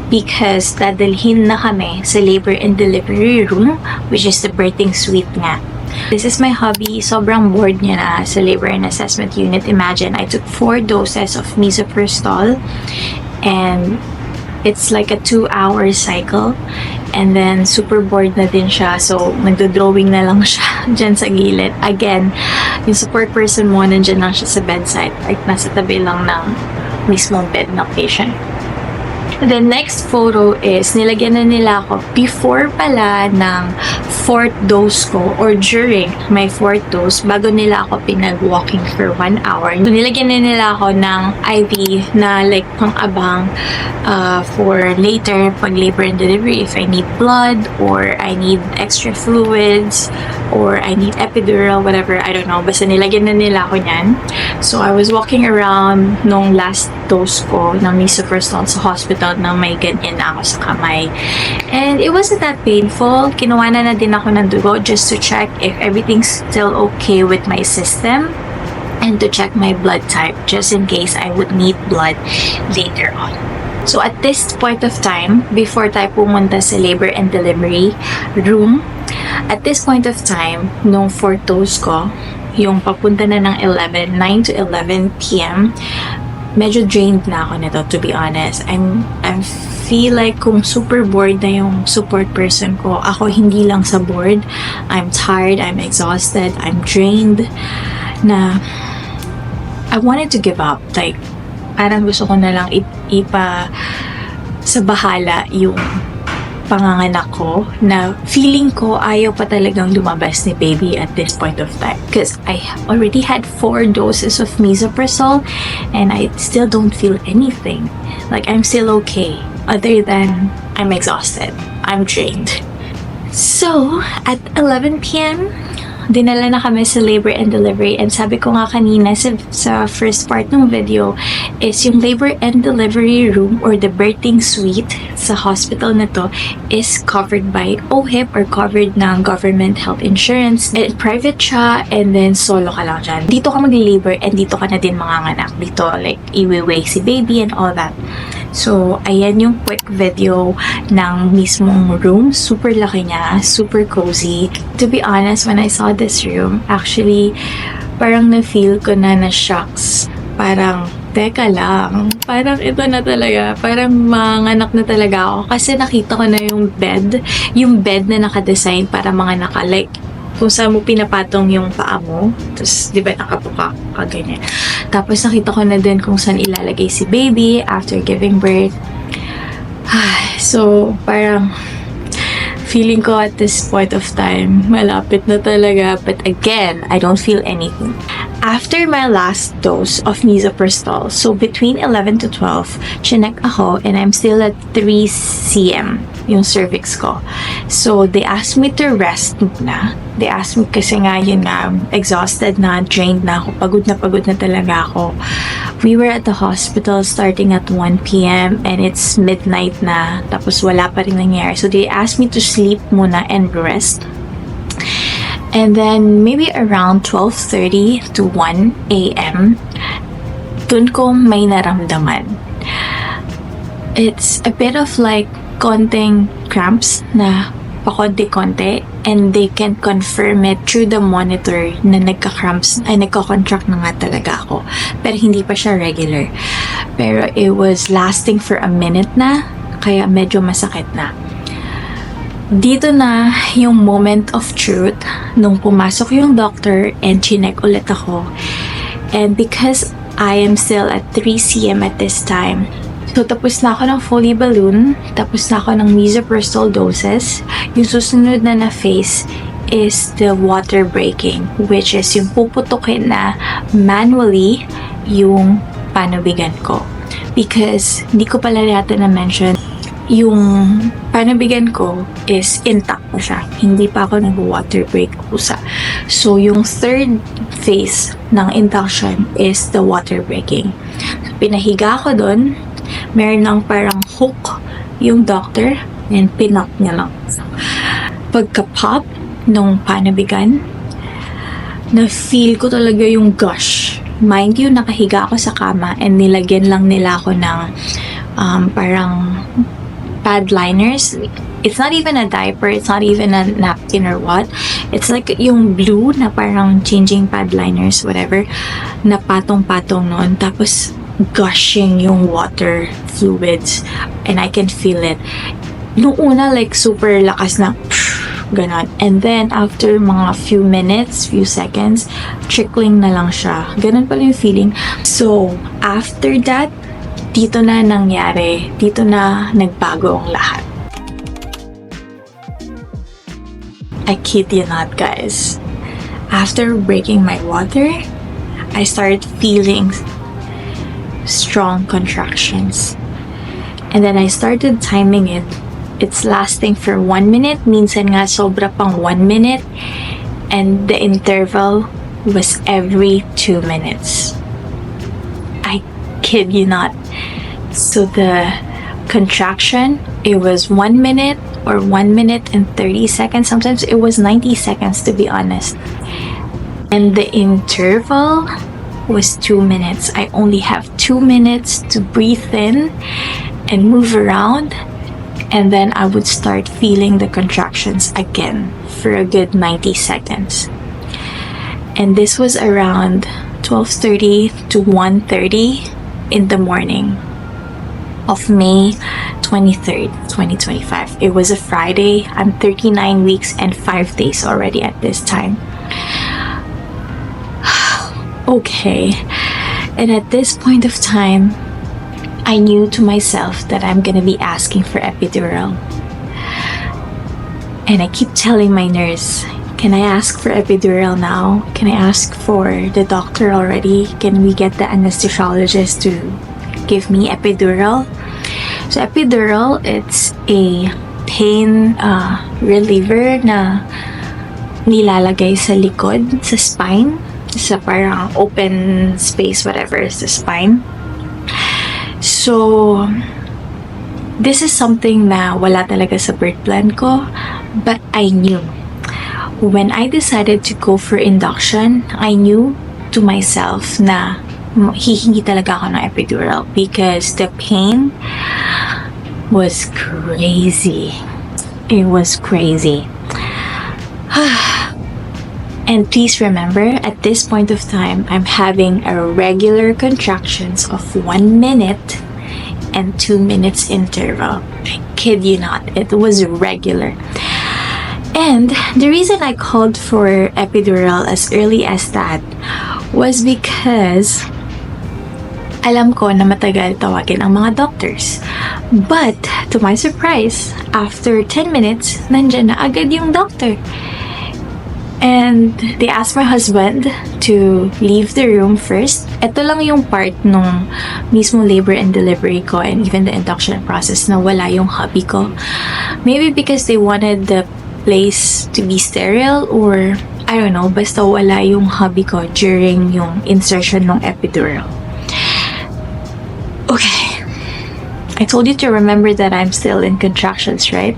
because dadalhin na kami sa labor and delivery room, which is the birthing suite nga. This is my hubby. Sobrang bored niya na sa labor and assessment unit. Imagine, I took 4 doses of misoprostol, and it's like a 2-hour cycle. And then, super bored na din siya. So, nagdo-drawing na lang siya dyan sa gilid. Again, yung support person mo, nandyan lang siya sa bedside. Like, nasa tabi lang ng mismong bed ng patient. The next photo is, nilagyan na nila ako before pala ng 4th dose ko, or during my 4th dose, bago nila ako pinag-walking for 1 hour. So, nilagyan na nila ako ng IV na like pang-abang for later pag labor and delivery, if I need blood or I need extra fluids or I need epidural, whatever, I don't know. Basta nilagyan na nila ako niyan. So, I was walking around nung last dose ko ng misoprostol sa hospital na may ganyan na ako sa kamay. And it wasn't that painful. Kinuha na din ako ng dugo just to check if everything's still okay with my system, and to check my blood type just in case I would need blood later on. So at this point of time, before tayo pumunta sa labor and delivery room, at this point of time, nung 4th dose ko, yung papunta na ng 9 to 11 p.m., medyo drained na ako nito, to be honest. I feel like kung super bored na yung support person ko, ako hindi lang sa bored. I'm tired, I'm exhausted, I'm drained, na I wanted to give up. Like, parang gusto ko na lang sa bahala yung panganganak ko, na feeling ko ayaw pa talagang lumabas ni baby at this point of time, because I already had 4 doses of misoprostol and I still don't feel anything. Like, I'm still okay, other than I'm exhausted, I'm drained. So at 11 p.m., dinala na kami sa labor and delivery, and sabi ko nga kanina sa first part ng video is yung labor and delivery room or the birthing suite sa hospital na to is covered by OHIP or covered ng government health insurance. And private siya, and then solo ka lang dyan. Dito ka mag-labor and dito ka na din manganganak. Dito, like, iwi-weigh si baby and all that. So, ayan yung quick video ng mismong room. Super laki niya, super cozy. To be honest, when I saw this room, actually, parang na-feel ko na shocks. Parang, teka lang, parang ito na talaga, parang manganak na talaga ako. Kasi nakita ko na yung bed na nakadesign para manganak ka. Like, kung saan mo pinapatong yung paa mo, tapos, di ba, nakapuka ka, ganyan. Tapos, nakita ko na din kung saan ilalagay si baby after giving birth. So, parang, feeling ko at this point of time, malapit na talaga. But again, I don't feel anything. After my last dose of misoprostol, so between 11 to 12, chinek ako, and I'm still at 3 cm. yung cervix ko. So, they asked me to rest muna. They asked me kasi nga yun nga, exhausted na, drained na ako, pagod na talaga ako. We were at the hospital starting at 1 p.m. and it's midnight na, tapos wala pa rin nangyari. So, they asked me to sleep muna and rest. And then, maybe around 12:30 to 1 a.m., dun ko may naramdaman. It's a bit of like konting cramps na pakonti-konti, and they can confirm it through the monitor na nagka-cramps, ay nagka-contract na nga talaga ako. Pero hindi pa siya regular. Pero it was lasting for a minute na, kaya medyo masakit na. Dito na yung moment of truth nung pumasok yung doctor and chinek ulit ako. And because I am still at 3 cm at this time, so tapos na ako ng Foley balloon, tapos na ako ng misoprostol doses. Yung susunod na phase is the water breaking, which is yung puputukin na manually yung panubigan ko. Because hindi ko pala yata na-mention, yung panubigan ko is intact pa siya. Hindi pa ako nag-water break kusa. So, yung third phase ng induction is the water breaking. So, pinahiga ko doon. Meron lang parang hook yung doctor and pinop niya lang. So, pagka-pop nung panubigan, na-feel ko talaga yung gush. Mind you, nakahiga ako sa kama and nilagyan lang nila ako ng parang pad liners. It's not even a diaper, it's not even a napkin or what. It's like yung blue na parang changing pad liners, whatever, na patong-patong noon. Tapos, gushing yung water fluids. And I can feel it. Nung una, like, super lakas na, ganon. And then, after mga few minutes, few seconds, trickling na lang siya. Ganon pala yung feeling. So, after that, dito na nangyari, dito na nagbago ang lahat. I kid you not, guys. After breaking my water, I started feeling strong contractions. And then I started timing it. It's lasting for 1 minute, minsan nga sobra pang 1 minute, and the interval was every 2 minutes. I kid you not. So the contraction, it was 1 minute or 1 minute and 30 seconds. Sometimes it was 90 seconds, to be honest. And the interval was 2 minutes. I only have 2 minutes to breathe in and move around. And then I would start feeling the contractions again for a good 90 seconds. And this was around 12:30 to 1:30 in the morning of May 23rd, 2025. It was a Friday. I'm 39 weeks and 5 days already at this time. Okay. And at this point of time, I knew to myself that I'm gonna be asking for epidural. And I keep telling my nurse, can I ask for epidural now? Can I ask for the doctor already? Can we get the anesthesiologist to give me epidural? So epidural, it's a pain reliever na nilalagay sa likod, sa spine, sa parang open space, whatever, sa spine. So, this is something na wala talaga sa birth plan ko, but I knew. When I decided to go for induction, I knew to myself na hihingi talaga ako ng epidural because the pain was crazy. It was crazy. And please remember, at this point of time, I'm having a regular contractions of 1 minute and 2 minutes interval. I kid you not, it was regular. And the reason I called for epidural as early as that was because alam ko na matagal tawagin ang mga doctors. But, to my surprise, after 10 minutes, nandyan na agad yung doctor. And they asked my husband to leave the room first ito lang yung part nung mismo labor and delivery ko and even the induction process na wala yung hubby ko. Maybe because they wanted the place to be sterile or I don't know, basta wala yung hubby ko during yung insertion ng epidural. Okay. I told you to remember that I'm still in contractions, right?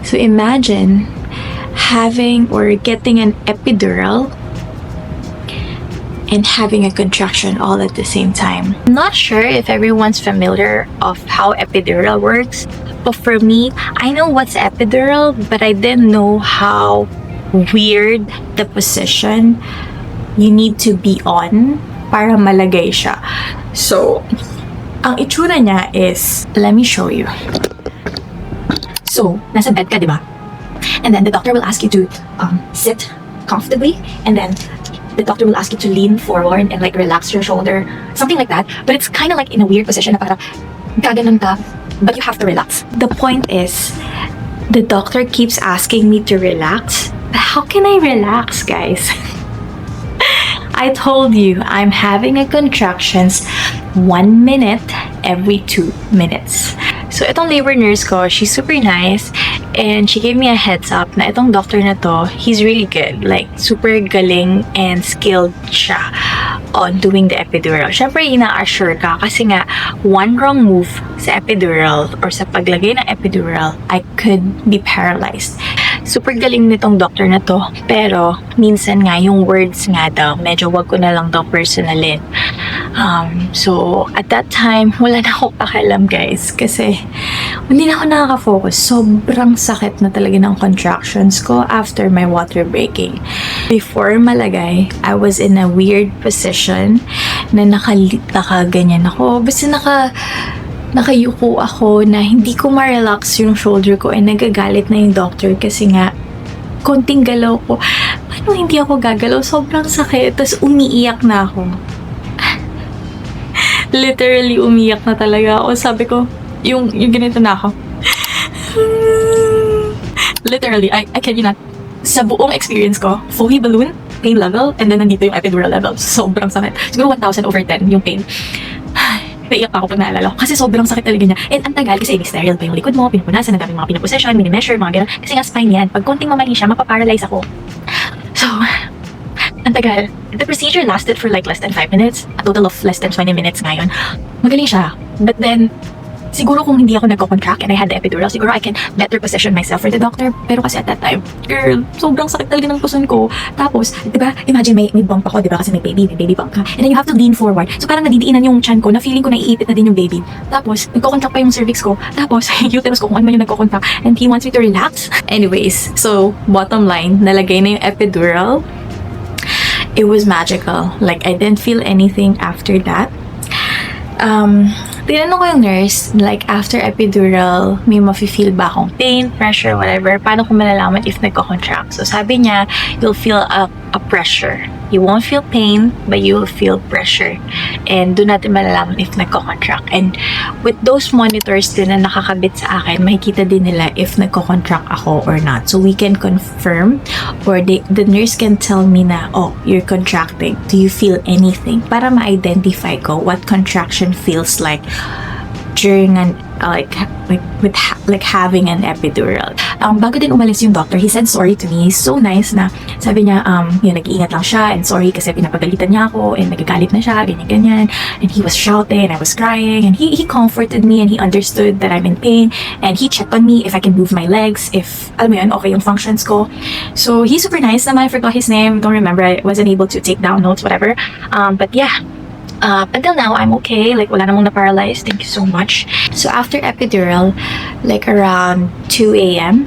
So imagine having or getting an epidural and having a contraction all at the same time. I'm not sure if everyone's familiar of how epidural works, but for me, I know what's epidural, but I didn't know how weird the position you need to be on para malagay siya. So, ang itsura niya is, let me show you. So, nasa bed ka, di ba? And then the doctor will ask you to sit comfortably, and then the doctor will ask you to lean forward and like relax your shoulder, something like that. But it's kind of like in a weird position na parang gaganon ka, but you have to relax. The point is, the doctor keeps asking me to relax. How can I relax, guys? I told you, I'm having a contractions 1 minute every 2 minutes. So, itong labor nurse ko, she's super nice and she gave me a heads up na itong doctor na to, he's really good. Like, super galing and skilled siya on doing the epidural. Siyempre, ina-assure ka kasi nga, one wrong move sa epidural or sa paglagay ng epidural, I could be paralyzed. Super galing nitong doctor na to, pero minsan nga yung words nga daw, medyo wag ko na lang daw personalin. So, at that time, wala na ako pakialam, guys, kasi hindi na ako nakaka-focus. Sobrang sakit na talaga ng contractions ko after my water breaking. Before malagay, I was in a weird position na nakaganyan ako. Basta nakayuko ako na hindi ko ma-relax yung shoulder ko and nagagalit na yung doctor kasi nga konting galaw ko. Paano hindi ako gagalaw? Sobrang sakit. Tapos umiiyak na ako. Literally umiiyak na talaga ako. Sabi ko, yung ganito na ako. Literally, I kid you not. Sa buong experience ko, fully balloon, pain level, and then nandito yung epidural level. Sobrang sakit. Siguro 1,000/10 yung pain. Naiyak pa ako pag naalala ko. Kasi sobrang sakit talaga niya. And ang tagal kasi sterile pa yung likod mo, pinupunasan, ang daming mga pinaposition, mini-measure, mga gano'n. Kasi nga spine yan. Pag konting mamali siya, mapaparalyze ako. So, ang tagal. The procedure lasted for like less than 5 minutes. A total of less than 20 minutes ngayon. Magaling siya. But then, siguro kung hindi ako nagko-contract and I had the epidural, siguro I can better position myself for the doctor. Pero kasi at that time, girl, sobrang sakit talaga ng puson ko. Tapos, di ba, imagine may bump ako, di ba, kasi may baby bump ka. And then you have to lean forward. So parang nadidiinan yung chan ko, na feeling ko naiipit na din yung baby. Tapos, nagko-contract pa yung cervix ko. Tapos, yung uterus ko, kung ano man yung nagko-contract. And he wants me to relax. Anyways, so, bottom line, nalagay na yung epidural. It was magical. Like, I didn't feel anything after that. Tinanong ko yung nurse, like, after epidural, may mafe-feel ba akong pain, pressure, whatever? Paano ko malalaman if nagko-contract? So, sabi niya, you'll feel a pressure. You won't feel pain, but you will feel pressure. And doon natin malalaman if nagko-contract. And with those monitors din na nakakabit sa akin, makikita din nila if nagko-contract ako or not. So, we can confirm or the nurse can tell me na, oh, you're contracting. Do you feel anything? Para ma-identify ko what contraction feels like during an like having an epidural. Bago din umalis yung doctor, he said sorry to me. He's so nice na sabi niya, yun, nag-iingat lang siya and sorry kasi pinapagalitan niya ako and nagagalit na siya, ganyan-ganyan. And he was shouting and I was crying and he comforted me and he understood that I'm in pain and he checked on me if I can move my legs, if, alam mo yun, okay yung functions ko. So, he's super nice naman. I forgot his name. Don't remember. I wasn't able to take down notes, whatever. But yeah. Until now, I'm okay. Like, wala namang na-paralyzed. Thank you so much. So, after epidural, like around 2 a.m.,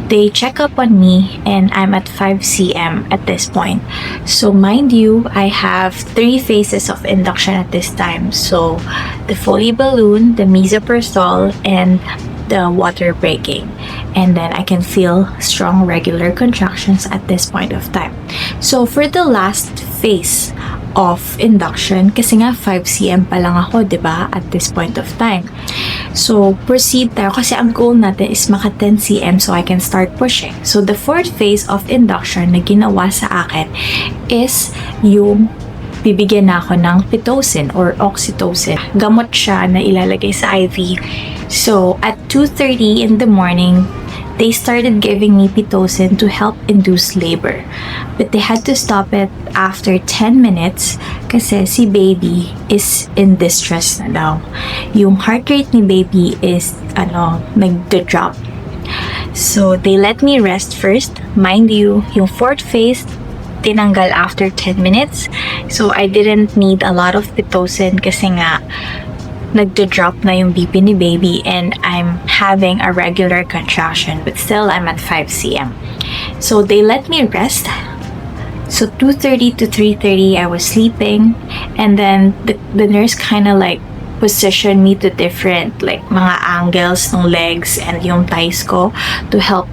they check up on me and I'm at 5 cm at this point. So, mind you, I have 3 phases of induction at this time. So, the Foley balloon, the mesoprostol, and the water breaking. And then I can feel strong regular contractions at this point of time. So, for the last phase of induction, kasi nga 5 cm pa lang ako, diba, at this point of time. So, proceed tayo kasi ang goal natin is maka 10 cm so I can start pushing. So, the fourth phase of induction na ginawa sa akin is yung bibigyan na ako ng pitocin or oxytocin. Gamot siya na ilalagay sa IV. So, at 2:30 in the morning, they started giving me pitocin to help induce labor. But they had to stop it after 10 minutes kasi si baby is in distress na daw. Yung heart rate ni baby is, nagda-drop. So, they let me rest first. Mind you, yung fourth phase, tinanggal after 10 minutes. So, I didn't need a lot of pitocin kasi nga, nagda-drop na yung BP ni baby and I'm having a regular contraction but still I'm at 5 cm. So they let me rest. So 2:30 to 3:30 I was sleeping and then the nurse kind of like positioned me to different like mga angles ng legs and yung thighs ko to help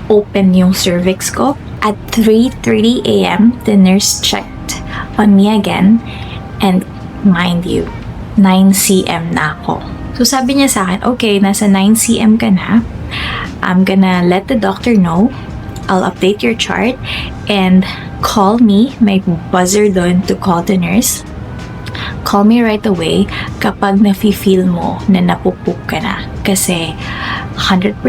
open yung cervix ko. At 3:30 a.m. the nurse checked on me again and mind you 9 cm na ako. So sabi niya sa akin, okay, nasa 9 cm ka na. I'm gonna let the doctor know. I'll update your chart and call me. May buzzer doon to call the nurse. Call me right away kapag nafe-feel mo na napupuk ka na. Kasi 100%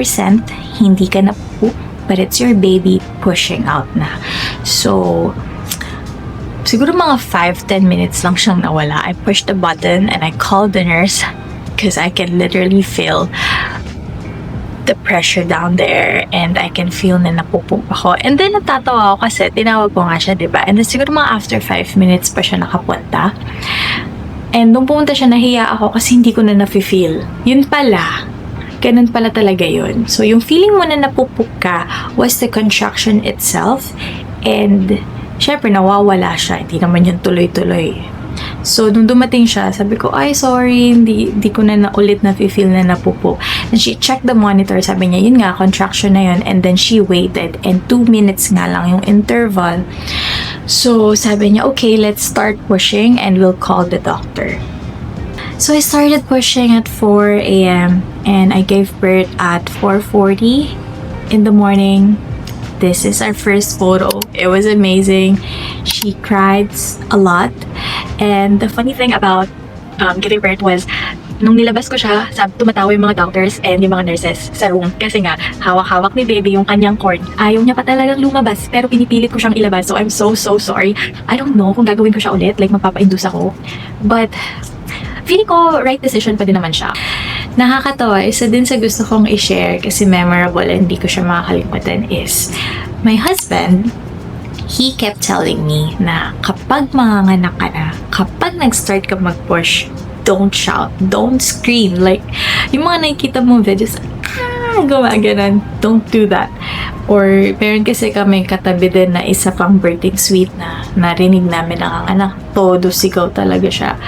hindi ka napupuk, but it's your baby pushing out na. So, siguro mga 5-10 minutes lang siyang nawala. I pushed the button and I called the nurse because I can literally feel the pressure down there and I can feel na napupump ako. And then natatawa ako kasi tinawag ko nga siya, diba? And then siguro mga after 5 minutes pa siya nakapunta. And nung pumunta siya, nahiya ako kasi hindi ko na nafe-feel. Yun pala, ganun pala talaga yun. So yung feeling mo na napupuk ka was the contraction itself and syempre, nawawala siya. Hindi naman yun tuloy-tuloy. So, nung dumating siya, sabi ko, ay, sorry, hindi ko na ulit na-feel na napupo. And she checked the monitor. Sabi niya, yun nga, contraction na yun. And then, she waited. And 2 minutes nga lang yung interval. So, sabi niya, okay, let's start pushing and we'll call the doctor. So, I started pushing at 4 a.m. and I gave birth at 4:40 in the morning. This is our first photo. It was amazing. She cried a lot. And the funny thing about giving birth was, nung nilabas ko siya, tumatawa yung mga doctors and yung mga nurses sa room. Kasi nga, hawak-hawak ni baby yung kanyang cord. Ayaw niya pa talagang lumabas, pero pinipilit ko siyang ilabas. So I'm so sorry. I don't know kung gagawin ko siya ulit, like magpapa-induce ako. But, feeling ko, right decision pa din naman siya. Nakakatawa, isa din sa gusto kong i-share kasi memorable and hindi ko siya makakalimutan is my husband, he kept telling me na kapag manganganak ka na, kapag nag-start ka mag-push, don't shout, don't scream. Like, yung mga nakikita mong videos, gumaganon, don't do that. Or, meron kasi kami katabi din na isa pang birthing suite na narinig namin ang anak. Todo sigaw talaga siya.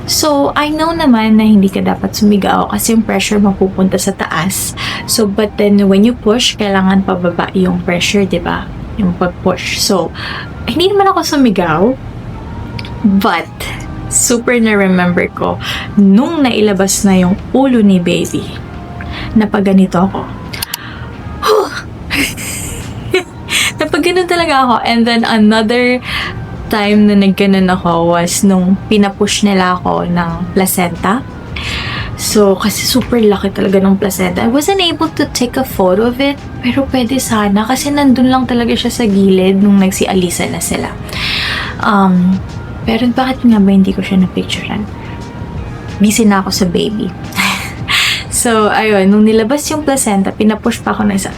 So, I know naman na hindi ka dapat sumigaw kasi yung pressure mapupunta sa taas. So, but then when you push, kailangan pababa yung pressure, di ba? Yung pag-push. So, hindi naman ako sumigaw. But, super na-remember ko nung nailabas na yung ulo ni baby na pag ganito ako. Napag-ganon talaga ako. And then another time na nagganon ako was nung pinapush nila ako ng placenta. So, kasi super laki talaga ng placenta. I wasn't able to take a photo of it, pero pwede sana kasi nandun lang talaga siya sa gilid nung nagsialisa na sila. Pero bakit nga ba hindi ko siya na-picturean? Busy na ako sa baby. So, ayun, nung nilabas yung placenta, pinapush pa ako na isa.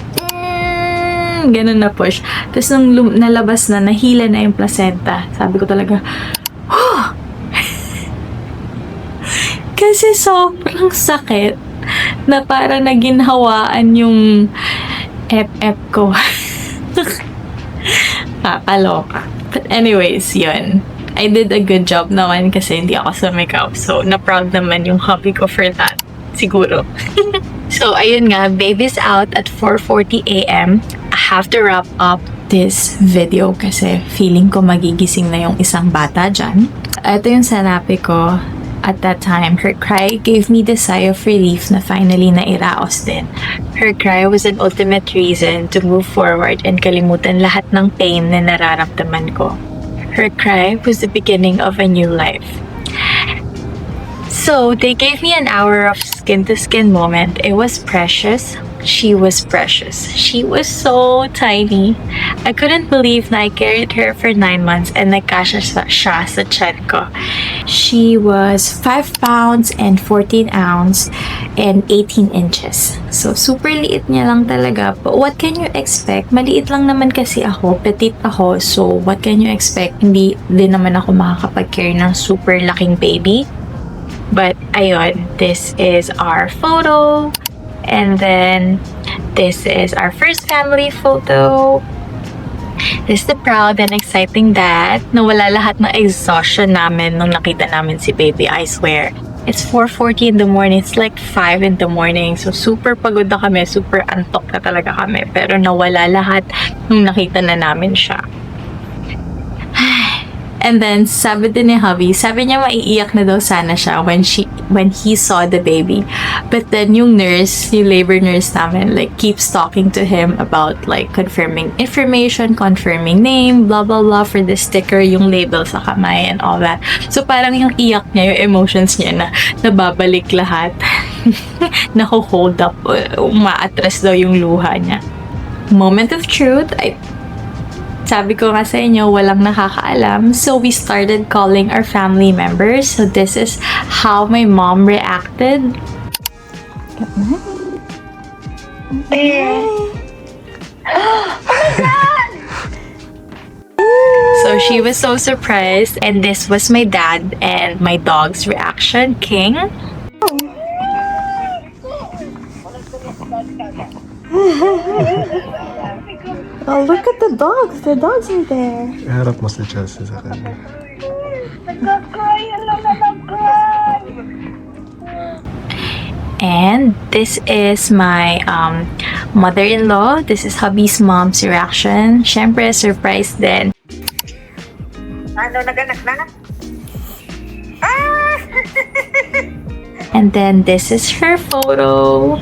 Ganun na push. Tapos nung nalabas na, nahila na yung placenta, sabi ko talaga, kasi sobrang sakit na parang naginhawaan yung ep-ep ko. Kakaloka. But anyways, yun. I did a good job naman kasi hindi ako sumigaw. So, na-proud naman yung hobby ko for that. Siguro. So, ayun nga, baby's out at 4:40 a.m. I have to wrap up this video kasi feeling ko magigising na yung isang bata dyan. Ito yung sanapi ko. At that time, her cry gave me the sigh of relief na finally nairaos din. Her cry was an ultimate reason to move forward and kalimutan lahat ng pain na nararamdaman ko. Her cry was the beginning of a new life. So they gave me an hour of skin-to-skin moment. It was precious. She was precious. She was so tiny. I couldn't believe na I carried her for 9 months and nagkasya siya sa tiyan ko. She was 5 pounds and 14 ounce and 18 inches. So, super liit niya lang talaga. But what can you expect? Maliit lang naman kasi ako. Petite ako. So, what can you expect? Hindi din naman ako makakapag-carry ng super laking baby. But, ayun. This is our photo. And then, this is our first family photo. This is the proud and exciting dad. Nawala lahat ng exhaustion namin nung nakita namin si baby, I swear. It's 4:40 in the morning. It's like 5 in the morning. So, super pagod na kami. Super antok na talaga kami. Pero nawala lahat nung nakita na namin siya. And then, sabi din ni hubby, sabi niya maiiyak na daw sana siya when he saw the baby. But then, yung nurse, yung labor nurse namin, like, keeps talking to him about, like, confirming information, confirming name, blah, blah, blah, for the sticker, yung label sa kamay, and all that. So, parang yung iyak niya, yung emotions niya na nababalik lahat. Naho-hold up, umaatras daw yung luha niya. Moment of truth, sabi ko nga sa inyo, walang nakakaalam. So, we started calling our family members. So, this is how my mom reacted. So, she was so surprised. And this was my dad and my dog's reaction. King. Oh, look at the dogs. The dogs are there. Harap mo si Chelsea sa kanya. And this is my mother-in-law. This is hubby's mom's reaction. Syempre, surprise din. Ano, naganak na? And then this is her photo.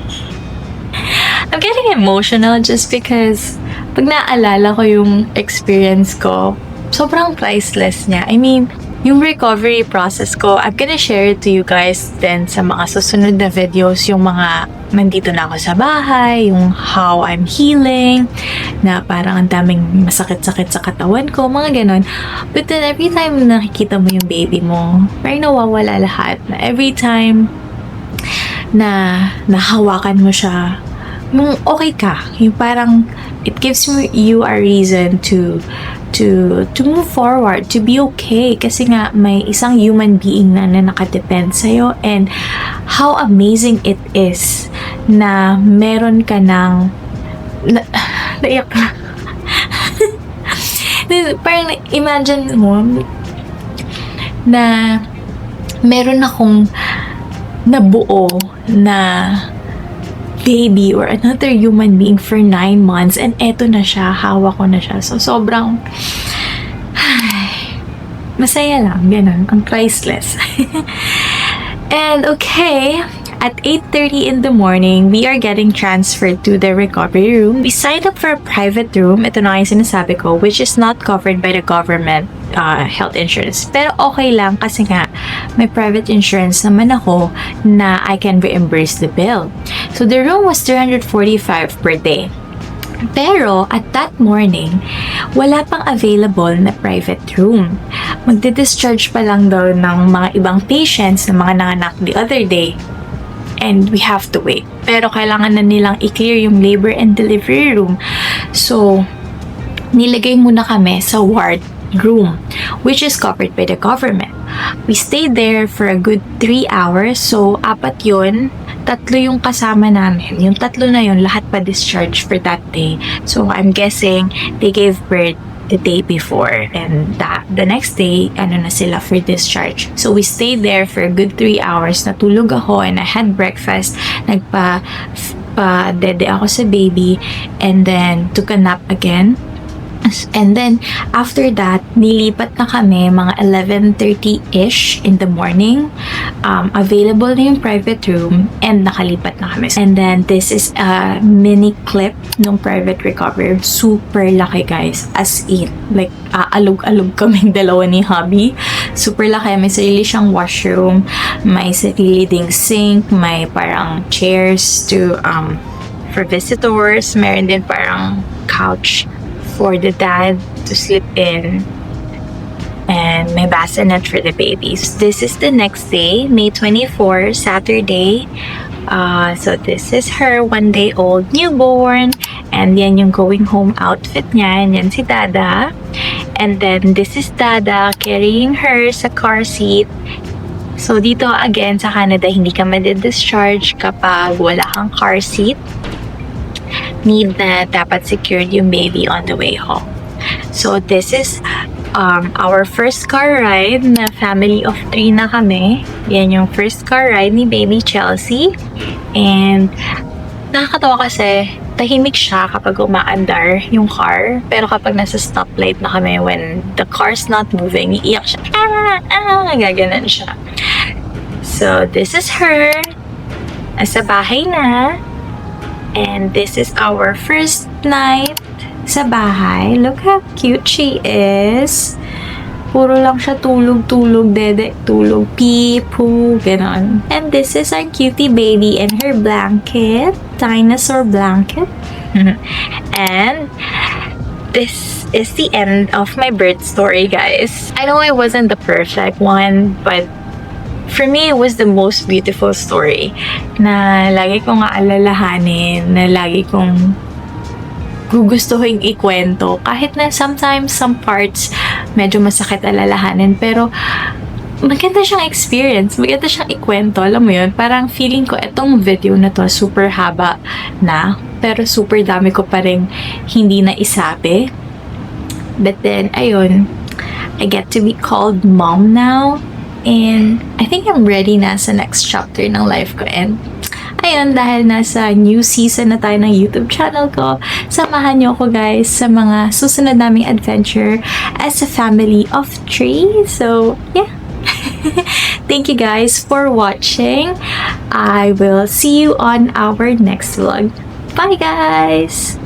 I'm getting emotional just because pag naalala ko yung experience ko, sobrang priceless niya. I mean, yung recovery process ko, I'm gonna share it to you guys then sa mga susunod na videos, yung mga nandito na ako sa bahay, yung how I'm healing, na parang ang daming masakit-sakit sa katawan ko, mga ganon. But then every time nakikita mo yung baby mo, parang nawawala lahat. Na every time na nahawakan mo siya, yung okay ka, yung parang it gives you a reason to move forward, to be okay, kasi nga may isang human being na nakadepend sa'yo, and how amazing it is na meron ka ng naiyak na. Parang imagine mo na meron akong nabuo na baby or another human being for 9 months, and eto na siya, hawak ko na siya. So, sobrang masaya lang, ganun, ang priceless. And okay, at 8:30 in the morning, we are getting transferred to the recovery room. We signed up for a private room, ito na yung sinasabi ko, which is not covered by the government health insurance. Pero okay lang kasi nga, may private insurance naman ako na I can reimburse the bill. So the room was 345 per day. Pero at that morning, wala pang available na private room. Magdi-discharge pa lang daw ng mga ibang patients na mga nanganak the other day. And we have to wait. Pero kailangan na nilang i-clear yung labor and delivery room. So, nilagay muna kami sa ward room, which is covered by the government. We stayed there for a good 3 hours. So, 4 yun. 3 yung kasama namin. Yung 3 na yun, lahat pa discharge for that day. So, I'm guessing they gave birth the day before, and the next day, na sila for discharge. So, we stayed there for a good 3 hours. Natulog ako and I had breakfast. Nagpa-dede ako sa baby, and then took a nap again. And then, after that, nilipat na kami mga 11:30-ish in the morning. Available na yung private room, and nakalipat na kami. And then, this is a mini clip ng private recovery. Super laki, guys. As in, like, aalog-alog kaming dalawa ni hubby. Super laki. May sarili siyang washroom. May sarili ding sink. May parang chairs for visitors. Meron din parang couch for the dad to sleep in. And may bassinet for the babies. This is the next day, May 24, Saturday. So this is her 1-day-old newborn. And yan yung going home outfit niya. And yan si Dada. And then this is Dada carrying her sa car seat. So dito again sa Canada, hindi ka madi-discharge kapag wala kang car seat. Need na dapat secured yung baby on the way home. So this is our first car ride na family of 3 na kami. Yan yung first car ride ni baby Chelsea. And nakakatawa kasi tahimik siya kapag umaandar yung car. Pero kapag nasa stoplight na kami, when the car's not moving, iiyak siya. Gaganan siya. So this is her. Nasa bahay na. And this is our first night sa bahay. Look how cute she is. Puro lang siya tulog, dede, tulog, pee, poo, ganon. And this is our cutie baby and her blanket. Dinosaur blanket. And this is the end of my birth story, guys. I know it wasn't the perfect one, but for me, it was the most beautiful story na lagi kong aalalahanin, na lagi kong gugustuhin ikwento. Kahit na sometimes, some parts, medyo masakit alalahanin. Pero, maganda siyang experience. Maganda siyang ikwento. Alam mo yun? Parang feeling ko, etong video na to, super haba na. Pero super dami ko pa rin hindi na isabi. But then, ayun, I get to be called mom now. And I think I'm ready na sa next chapter ng life ko. And ayun, dahil nasa new season na tayo ng YouTube channel ko, samahan niyo ako guys sa mga susunod naming adventure as a family of 3. So, yeah. Thank you guys for watching. I will see you on our next vlog. Bye guys!